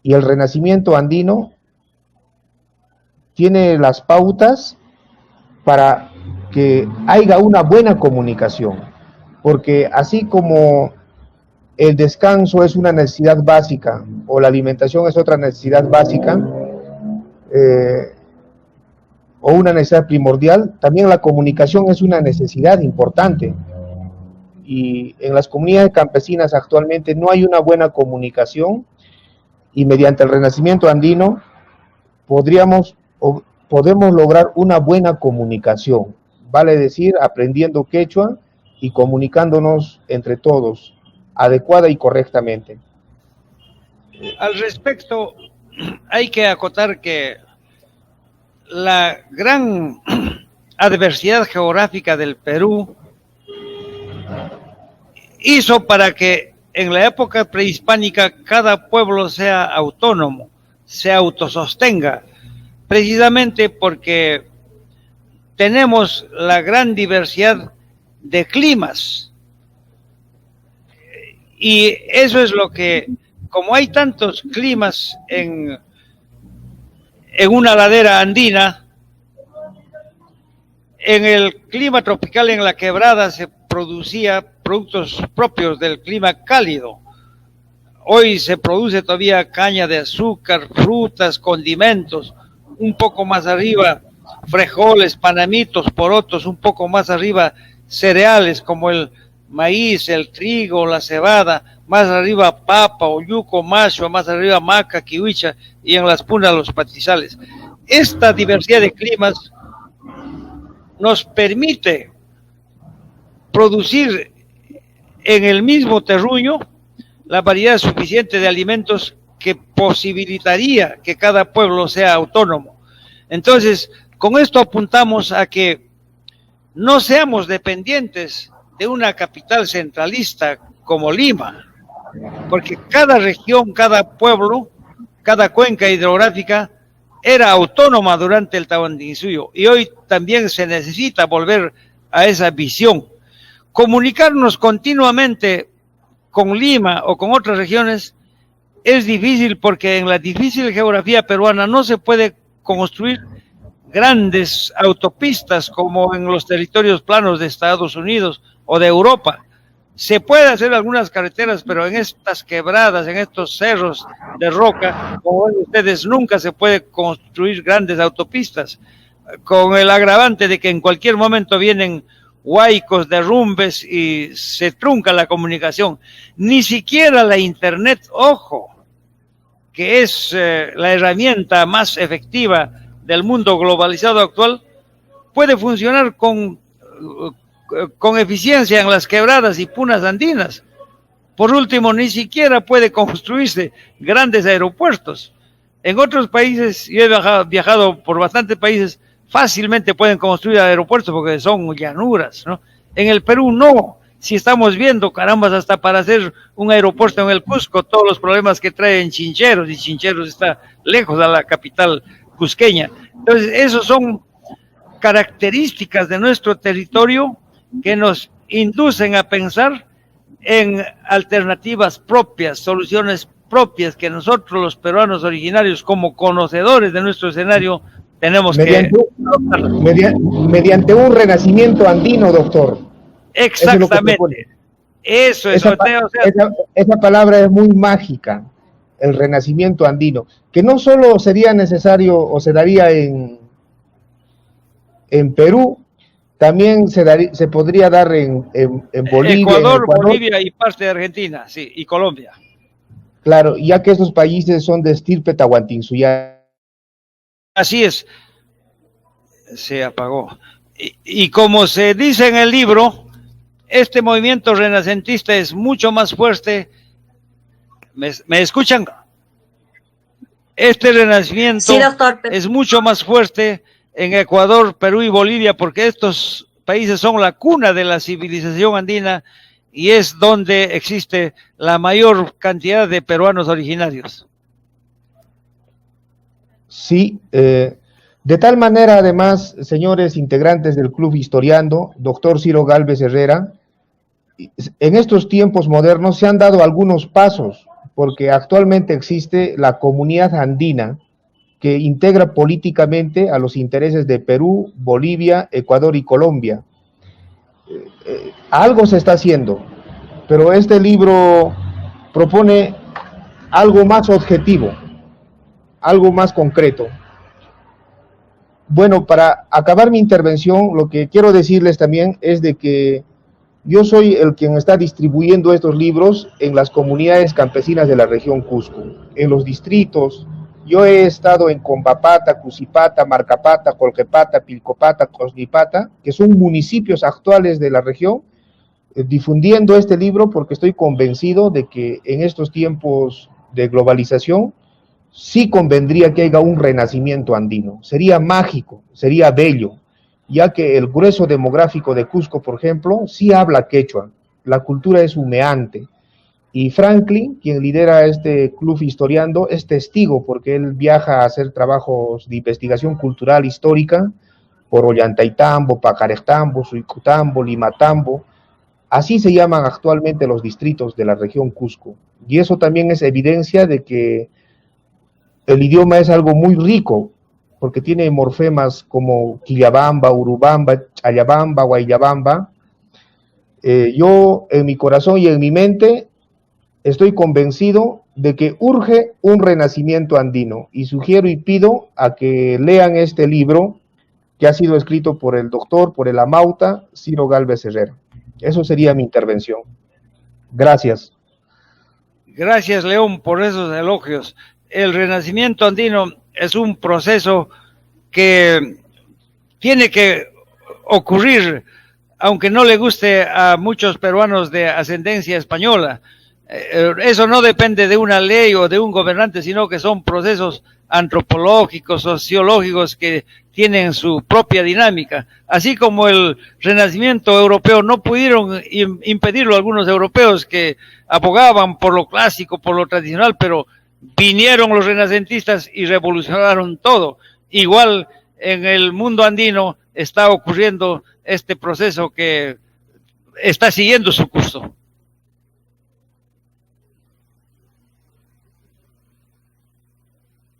Y el renacimiento andino tiene las pautas para que haya una buena comunicación, porque así como el descanso es una necesidad básica o la alimentación es otra necesidad básica o una necesidad primordial, también la comunicación es una necesidad importante. Y en las comunidades campesinas actualmente no hay una buena comunicación, y mediante el renacimiento andino podemos lograr una buena comunicación, vale decir, aprendiendo quechua y comunicándonos entre todos, adecuada y correctamente. Al respecto, hay que acotar que la gran adversidad geográfica del Perú hizo para que en la época prehispánica cada pueblo sea autónomo, se autosostenga, precisamente porque tenemos la gran diversidad de climas. Y eso es lo que, como hay tantos climas en una ladera andina, en el clima tropical en la quebrada se producía productos propios del clima cálido. Hoy se produce todavía caña de azúcar, frutas, condimentos, un poco más arriba frijoles, panamitos, porotos, un poco más arriba cereales como el maíz, el trigo, la cebada, más arriba papa, oyuco, macho, más arriba maca, kiwicha y en las punas los pastizales. Esta diversidad de climas nos permite producir en el mismo terruño la variedad suficiente de alimentos que posibilitaría que cada pueblo sea autónomo. Entonces, con esto apuntamos a que no seamos dependientes de una capital centralista como Lima, porque cada región, cada pueblo, cada cuenca hidrográfica era autónoma durante el Tahuantinsuyo y hoy también se necesita volver a esa visión. Comunicarnos continuamente con Lima o con otras regiones es difícil porque en la difícil geografía peruana no se puede construir grandes autopistas como en los territorios planos de Estados Unidos o de Europa. Se puede hacer algunas carreteras, pero en estas quebradas, en estos cerros de roca, como ven ustedes, nunca se puede construir grandes autopistas, con el agravante de que en cualquier momento vienen huaicos, derrumbes y se trunca la comunicación. Ni siquiera la internet, ojo, que es la herramienta más efectiva del mundo globalizado actual, puede funcionar con eficiencia en las quebradas y punas andinas. Por último, ni siquiera puede construirse grandes aeropuertos. En otros países, yo he viajado por bastantes países, fácilmente pueden construir aeropuertos porque son llanuras, ¿no? En el Perú no. Si estamos viendo, carambas, hasta para hacer un aeropuerto en el Cusco, todos los problemas que traen Chincheros, y Chincheros está lejos de la capital cusqueña. Entonces, esos son características de nuestro territorio que nos inducen a pensar en alternativas propias, soluciones propias que nosotros los peruanos originarios, como conocedores de nuestro escenario, tenemos mediante un renacimiento andino, doctor. Exactamente. Esa palabra es muy mágica, el renacimiento andino, que no solo sería necesario o se daría en Perú, también se podría dar en Bolivia. Ecuador, Bolivia y parte de Argentina, sí, y Colombia. Claro, ya que estos países son de estirpe tahuantinsuya. Así es. Se apagó. Y como se dice en el libro, este movimiento renacentista es mucho más fuerte. ¿Me escuchan? Este renacimiento sí, doctor, es mucho más fuerte en Ecuador, Perú y Bolivia, porque estos países son la cuna de la civilización andina y es donde existe la mayor cantidad de peruanos originarios. Sí, de tal manera, además, señores integrantes del Club Historiando, doctor Ciro Gálvez Herrera, en estos tiempos modernos se han dado algunos pasos, porque actualmente existe la comunidad andina que integra políticamente a los intereses de Perú, Bolivia, Ecuador y Colombia. Algo se está haciendo, pero este libro propone algo más objetivo, algo más concreto. Bueno, para acabar mi intervención, lo que quiero decirles también es de que yo soy el quien está distribuyendo estos libros en las comunidades campesinas de la región Cusco, en los distritos. Yo he estado en Combapata, Cusipata, Marcapata, Colquepata, Pilcopata, Cosnipata, que son municipios actuales de la región, difundiendo este libro porque estoy convencido de que en estos tiempos de globalización sí convendría que haya un renacimiento andino. Sería mágico, sería bello, ya que el grueso demográfico de Cusco, por ejemplo, sí habla quechua, la cultura es humeante. Y Franklin, quien lidera este club Historiando, es testigo porque él viaja a hacer trabajos de investigación cultural histórica por Ollantaytambo, Pacaretambo, Suicutambo, Limatambo. Así se llaman actualmente los distritos de la región Cusco. Y eso también es evidencia de que el idioma es algo muy rico, porque tiene morfemas como Quillabamba, Urubamba, Chayabamba, Guayabamba. Yo en mi corazón y en mi mente estoy convencido de que urge un renacimiento andino y sugiero y pido a que lean este libro que ha sido escrito por el doctor, por el amauta Ciro Gálvez Herrera. Eso sería mi intervención. Gracias. Gracias, León, por esos elogios. El renacimiento andino es un proceso que tiene que ocurrir, aunque no le guste a muchos peruanos de ascendencia española. Eso no depende de una ley o de un gobernante, sino que son procesos antropológicos, sociológicos que tienen su propia dinámica. Así como el renacimiento europeo no pudieron impedirlo algunos europeos que abogaban por lo clásico, por lo tradicional, pero vinieron los renacentistas y revolucionaron todo. Igual en el mundo andino está ocurriendo este proceso que está siguiendo su curso.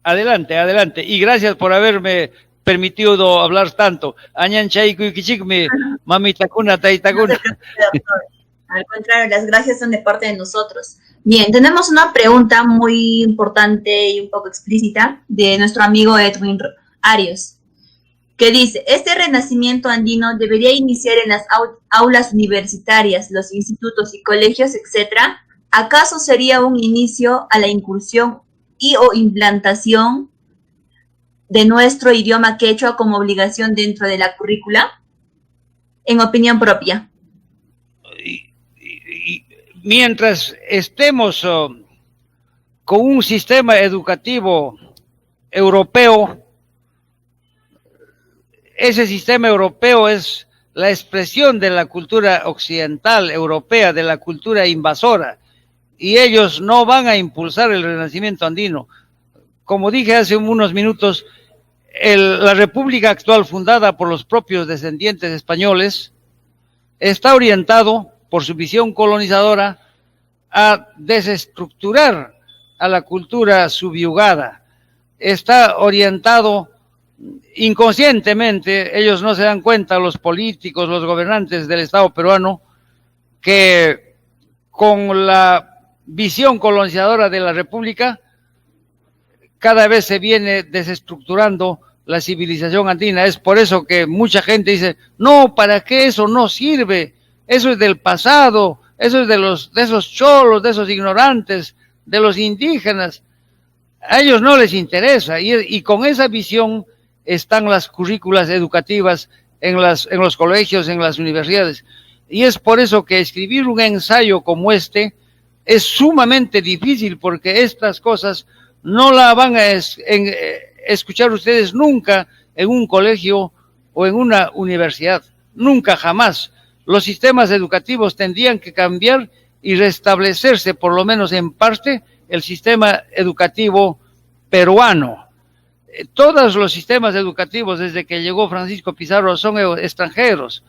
Adelante, adelante. Y gracias por haberme permitido hablar tanto. Añan chayku ikichikmi, mami takuna, taitakuna. Al contrario, las gracias son de parte de nosotros. Bien, tenemos una pregunta muy importante y un poco explícita de nuestro amigo Edwin Arios, que dice, ¿este renacimiento andino debería iniciar en las aulas universitarias, los institutos y colegios, etcétera? ¿Acaso sería un inicio a la incursión y o implantación de nuestro idioma quechua como obligación dentro de la currícula? En opinión propia. Mientras estemos con un sistema educativo europeo, ese sistema europeo es la expresión de la cultura occidental europea, de la cultura invasora, y ellos no van a impulsar el renacimiento andino. Como dije hace unos minutos, la república actual, fundada por los propios descendientes españoles, está orientado por su visión colonizadora a desestructurar a la cultura subyugada. Está orientado inconscientemente, ellos no se dan cuenta, los políticos, los gobernantes del Estado peruano, que con la visión colonizadora de la república cada vez se viene desestructurando la civilización andina. Es por eso que mucha gente dice, no, ¿para qué? Eso no sirve, eso es del pasado, eso es de esos cholos, de esos ignorantes, de los indígenas. A ellos no les interesa, y con esa visión están las currículas educativas en los colegios, en las universidades. Y es por eso que escribir un ensayo como este es sumamente difícil, porque estas cosas no la van a escuchar ustedes nunca en un colegio o en una universidad, nunca, jamás. Los sistemas educativos tendrían que cambiar y restablecerse, por lo menos en parte, el sistema educativo peruano. Todos los sistemas educativos desde que llegó Francisco Pizarro son extranjeros.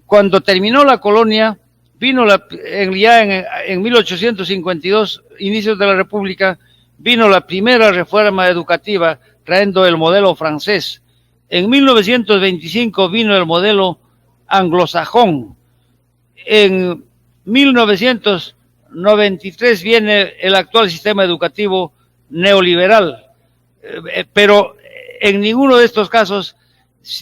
Cuando terminó la colonia, vino ya en 1852, inicios de la República, vino la primera reforma educativa trayendo el modelo francés. En 1925 vino el modelo anglosajón. En 1993 viene el actual sistema educativo neoliberal. Pero en ninguno de estos casos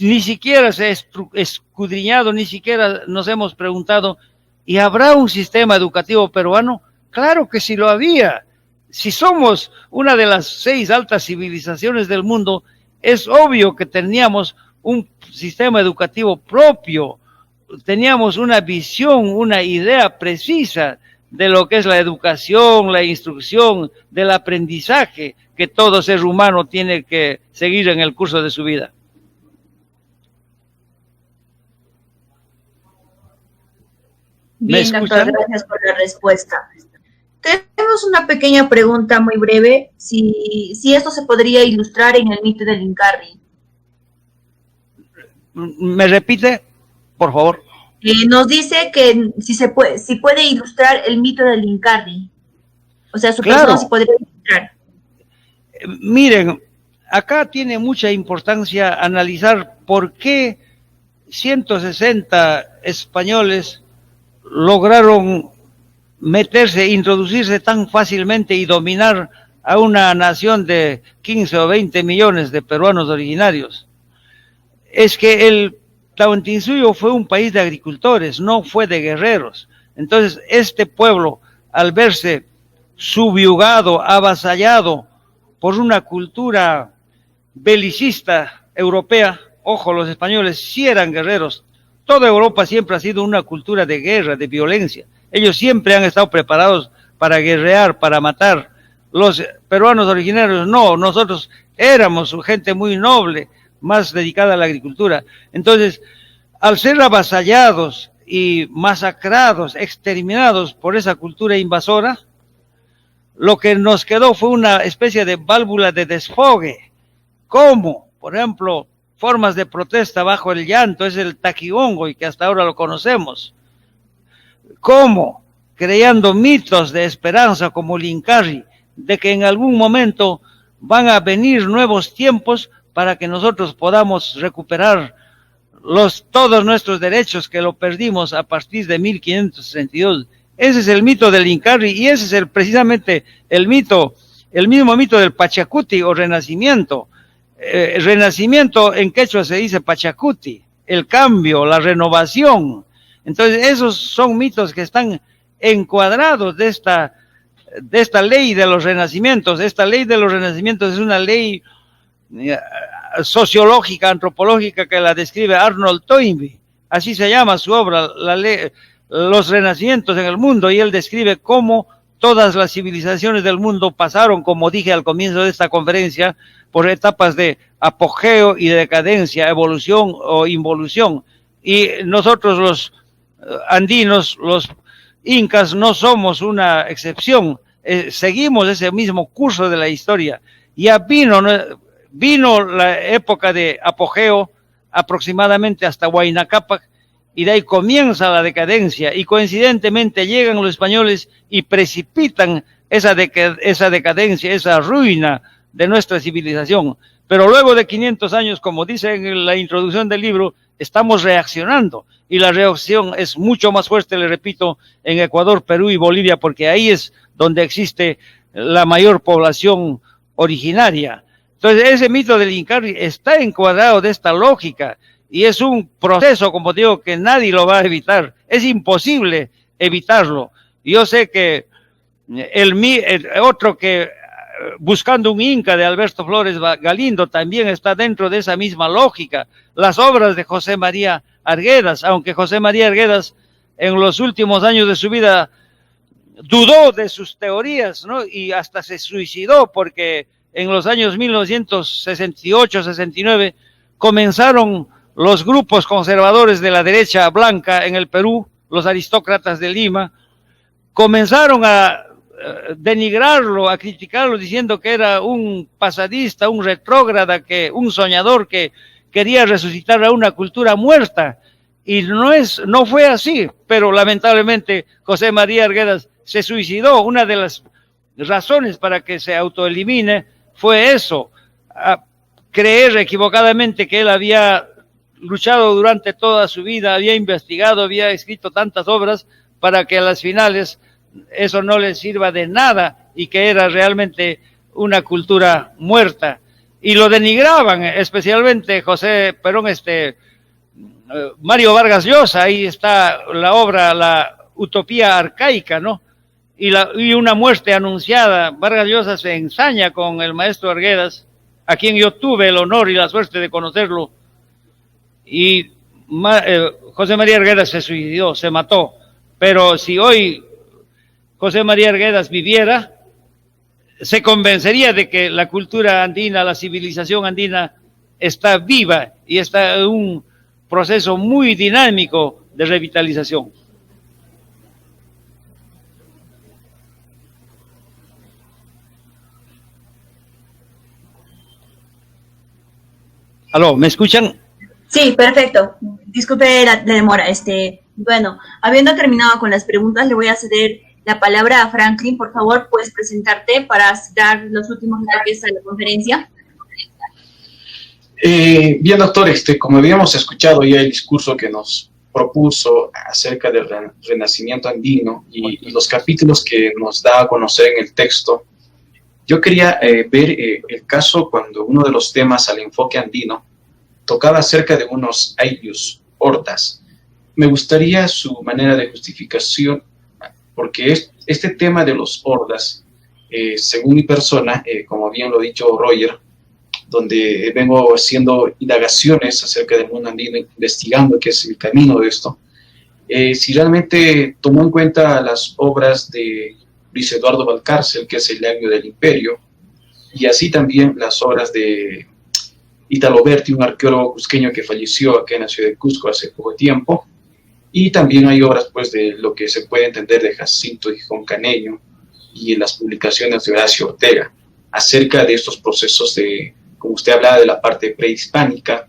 ni siquiera se ha escudriñado, ni siquiera nos hemos preguntado, ¿y habrá un sistema educativo peruano? Claro que sí lo había. Si somos una de las 6 altas civilizaciones del mundo, es obvio que teníamos un sistema educativo propio, teníamos una visión, una idea precisa de lo que es la educación, la instrucción, del aprendizaje que todo ser humano tiene que seguir en el curso de su vida. Bien, doctor, gracias por la respuesta. Tenemos una pequeña pregunta muy breve, si esto se podría ilustrar en el mito del Incarri. ¿Me repite, por favor? Nos dice que si puede ilustrar el mito del Incarri. O sea, su persona se podría ilustrar. Miren, acá tiene mucha importancia analizar por qué 160 españoles lograron introducirse tan fácilmente y dominar a una nación de 15 o 20 millones de peruanos originarios. Es que el Tahuantinsuyo fue un país de agricultores, no fue de guerreros. Entonces, este pueblo, al verse subyugado, avasallado por una cultura belicista europea, ojo, los españoles sí eran guerreros. Toda Europa siempre ha sido una cultura de guerra, de violencia. Ellos siempre han estado preparados para guerrear, para matar. Los peruanos originarios no, nosotros éramos gente muy noble, más dedicada a la agricultura. Entonces, al ser avasallados y masacrados, exterminados por esa cultura invasora, lo que nos quedó fue una especie de válvula de desfogue. ¿Cómo? Por ejemplo, formas de protesta bajo el llanto, es el taquiongo y que hasta ahora lo conocemos. ¿Cómo? Creando mitos de esperanza como el Incarri, de que en algún momento van a venir nuevos tiempos para que nosotros podamos recuperar todos nuestros derechos que lo perdimos a partir de 1562. Ese es el mito del Incarri y ese es precisamente el mismo mito del Pachacuti o renacimiento. Renacimiento en quechua se dice Pachacuti, el cambio, la renovación. Entonces esos son mitos que están encuadrados de esta ley de los renacimientos. Esta ley de los renacimientos es una ley sociológica, antropológica, que la describe Arnold Toynbee. Así se llama su obra, la ley, los renacimientos en el mundo, y él describe cómo todas las civilizaciones del mundo pasaron, como dije al comienzo de esta conferencia, por etapas de apogeo y de decadencia, evolución o involución. Y nosotros los andinos, los incas, no somos una excepción, seguimos ese mismo curso de la historia. Ya vino la época de apogeo aproximadamente hasta Huayna Cápac, y de ahí comienza la decadencia, y coincidentemente llegan los españoles y precipitan esa decadencia, esa ruina de nuestra civilización. Pero luego de 500 años, como dice en la introducción del libro, estamos reaccionando, y la reacción es mucho más fuerte, le repito, en Ecuador, Perú y Bolivia, porque ahí es donde existe la mayor población originaria. Entonces ese mito del Incarri está encuadrado de esta lógica, y es un proceso, como digo, que nadie lo va a evitar. Es imposible evitarlo. Yo sé que otro que Buscando un Inca de Alberto Flores Galindo también está dentro de esa misma lógica. Las obras de José María Arguedas, aunque José María Arguedas en los últimos años de su vida dudó de sus teorías, ¿no? Y hasta se suicidó, porque en los años 1968-69 comenzaron los grupos conservadores de la derecha blanca en el Perú, los aristócratas de Lima, comenzaron a denigrarlo, a criticarlo, diciendo que era un pasadista, un retrógrada, un soñador que quería resucitar a una cultura muerta. Y no fue así, pero lamentablemente José María Arguedas se suicidó. Una de las razones para que se autoelimine fue eso, creer equivocadamente que él había luchado durante toda su vida, había investigado, había escrito tantas obras, para que a las finales eso no le sirva de nada y que era realmente una cultura muerta. Y lo denigraban, especialmente Mario Vargas Llosa. Ahí está la obra, la Utopía Arcaica, ¿no? Y una muerte anunciada. Vargas Llosa se ensaña con el maestro Arguedas, a quien yo tuve el honor y la suerte de conocerlo, y José María Arguedas se suicidó, se mató. Pero si hoy José María Arguedas viviera, se convencería de que la cultura andina, la civilización andina está viva y está en un proceso muy dinámico de revitalización. ¿Aló? ¿Me escuchan? Sí, perfecto. Disculpe la demora. Bueno, habiendo terminado con las preguntas, le voy a ceder la palabra a Franklin. Por favor, puedes presentarte para dar los últimos detalles a la conferencia. Bien, doctor, como habíamos escuchado ya el discurso que nos propuso acerca del renacimiento andino y los capítulos que nos da a conocer en el texto, yo quería ver el caso cuando uno de los temas al enfoque andino tocaba acerca de unos ayllus, hordas. Me gustaría su manera de justificación, porque este tema de los hordas, según mi persona, como bien lo ha dicho Roger, donde vengo haciendo indagaciones acerca del mundo andino, investigando qué es el camino de esto, si realmente tomó en cuenta las obras de Luis Eduardo Valcárcel, que es el año del imperio, y así también las obras de Italo Berti, un arqueólogo cusqueño que falleció aquí en la ciudad de Cusco hace poco tiempo, y también hay obras pues de lo que se puede entender de Jacinto Gijón Caneño y en las publicaciones de Horacio Ortega acerca de estos procesos de, como usted hablaba, de la parte prehispánica,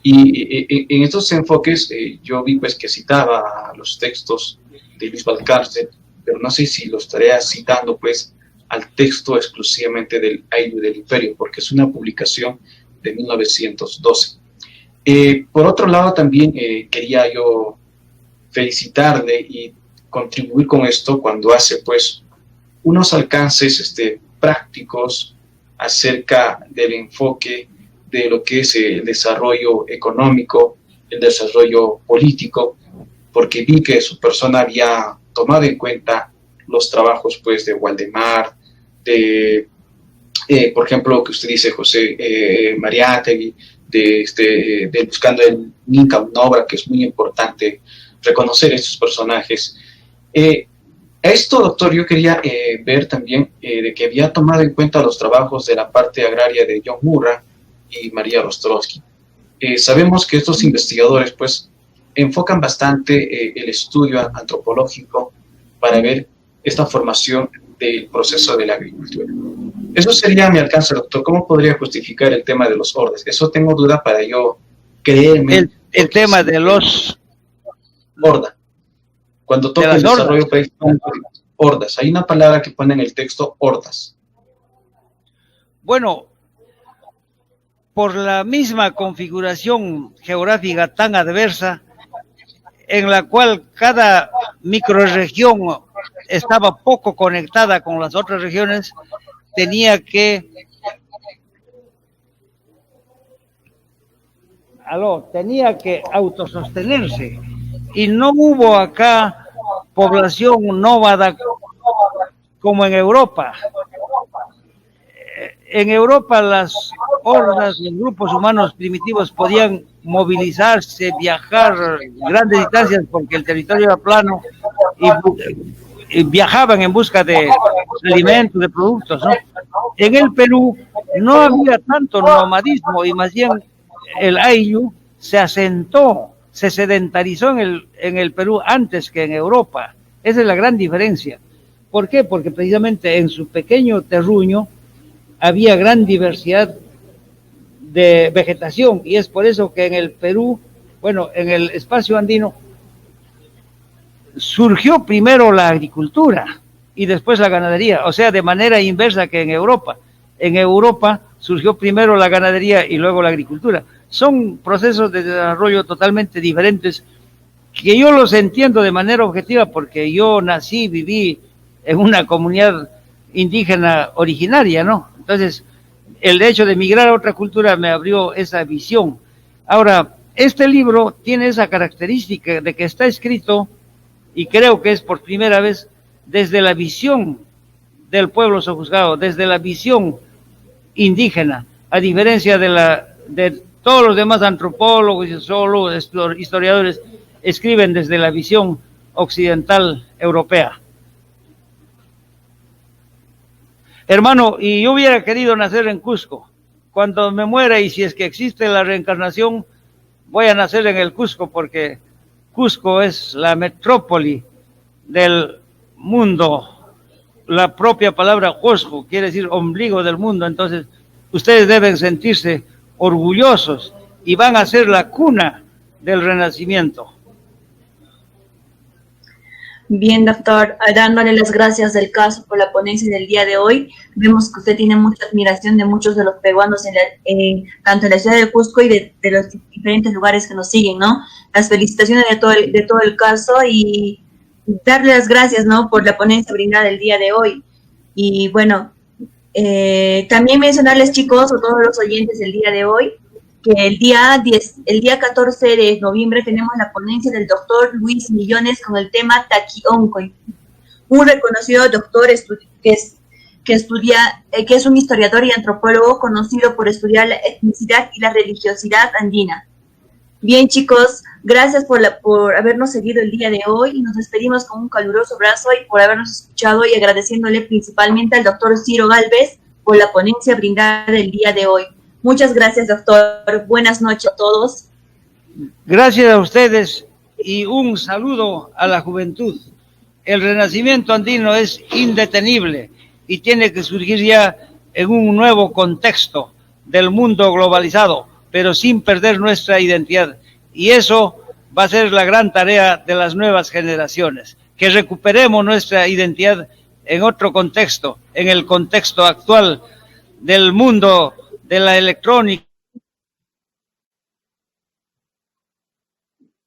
y en estos enfoques yo vi pues que citaba los textos de Luis Valcárcel, pero no sé si lo estaría citando pues al texto exclusivamente del Ayllu del Imperio, porque es una publicación de 1912. Por otro lado, también quería yo felicitarle y contribuir con esto cuando hace pues unos alcances prácticos acerca del enfoque de lo que es el desarrollo económico, el desarrollo político, porque vi que su persona había tomado en cuenta los trabajos pues de Waldemar, de por ejemplo, que usted dice, José Mariátegui, de Buscando el Inca, una obra que es muy importante reconocer estos personajes. Esto, doctor, yo quería ver también de que había tomado en cuenta los trabajos de la parte agraria de John Murray y María Rostrovsky. Sabemos que estos investigadores, pues, enfocan bastante el estudio antropológico para ver esta formación del proceso de la agricultura. Eso sería a mi alcance, doctor. ¿Cómo podría justificar el tema de los hordas? Eso tengo duda para yo creerme. El tema de los... Horda. Cuando toca el desarrollo prehispánico, hordas. Hay una palabra que pone en el texto, hordas. Bueno, por la misma configuración geográfica tan adversa, en la cual cada microrregión estaba poco conectada con las otras regiones, tenía que autosostenerse, y no hubo acá población nómada como en Europa. En Europa las hordas, los grupos humanos primitivos podían movilizarse, viajar grandes distancias porque el territorio era plano, y viajaban en busca de alimentos, de productos, ¿no? En el Perú no había tanto nomadismo, y más bien el ayllu se asentó, se sedentarizó en el Perú antes que en Europa. Esa es la gran diferencia. ¿Por qué? Porque precisamente en su pequeño terruño había gran diversidad de vegetación, y es por eso que en el Perú, bueno, en el espacio andino, surgió primero la agricultura y después la ganadería, o sea, de manera inversa que en Europa. En Europa surgió primero la ganadería y luego la agricultura. Son procesos de desarrollo totalmente diferentes, que yo los entiendo de manera objetiva porque yo nací, viví en una comunidad indígena originaria, ¿no? Entonces, el hecho de migrar a otra cultura me abrió esa visión. Ahora, este libro tiene esa característica de que está escrito, y creo que es por primera vez, desde la visión del pueblo sojuzgado, desde la visión indígena, a diferencia de todos los demás antropólogos, sociólogos, historiadores, escriben desde la visión occidental europea. Hermano, y yo hubiera querido nacer en Cusco. Cuando me muera, y si es que existe la reencarnación, voy a nacer en el Cusco, porque Cusco es la metrópoli del mundo. La propia palabra Cusco quiere decir ombligo del mundo. Entonces, ustedes deben sentirse orgullosos y van a ser la cuna del Renacimiento. Bien, doctor, dándole las gracias del caso por la ponencia del día de hoy. Vemos que usted tiene mucha admiración de muchos de los peruanos, tanto en la ciudad de Cusco y de los diferentes lugares que nos siguen, ¿no? Las felicitaciones de todo el caso, y darle las gracias, ¿no?, por la ponencia brindada el día de hoy. Y bueno, también mencionarles, chicos, o todos los oyentes del día de hoy, que el día 14 de noviembre tenemos la ponencia del doctor Luis Millones con el tema Taquioncoy, un reconocido doctor que es un historiador y antropólogo conocido por estudiar la etnicidad y la religiosidad andina. Bien, chicos, gracias por habernos seguido el día de hoy, y nos despedimos con un caluroso abrazo y por habernos escuchado, y agradeciéndole principalmente al doctor Ciro Gálvez por la ponencia brindada el día de hoy. Muchas gracias, doctor. Buenas noches a todos. Gracias a ustedes y un saludo a la juventud. El renacimiento andino es indetenible y tiene que surgir ya en un nuevo contexto del mundo globalizado, pero sin perder nuestra identidad. Y eso va a ser la gran tarea de las nuevas generaciones, que recuperemos nuestra identidad en otro contexto, en el contexto actual del mundo de la electrónica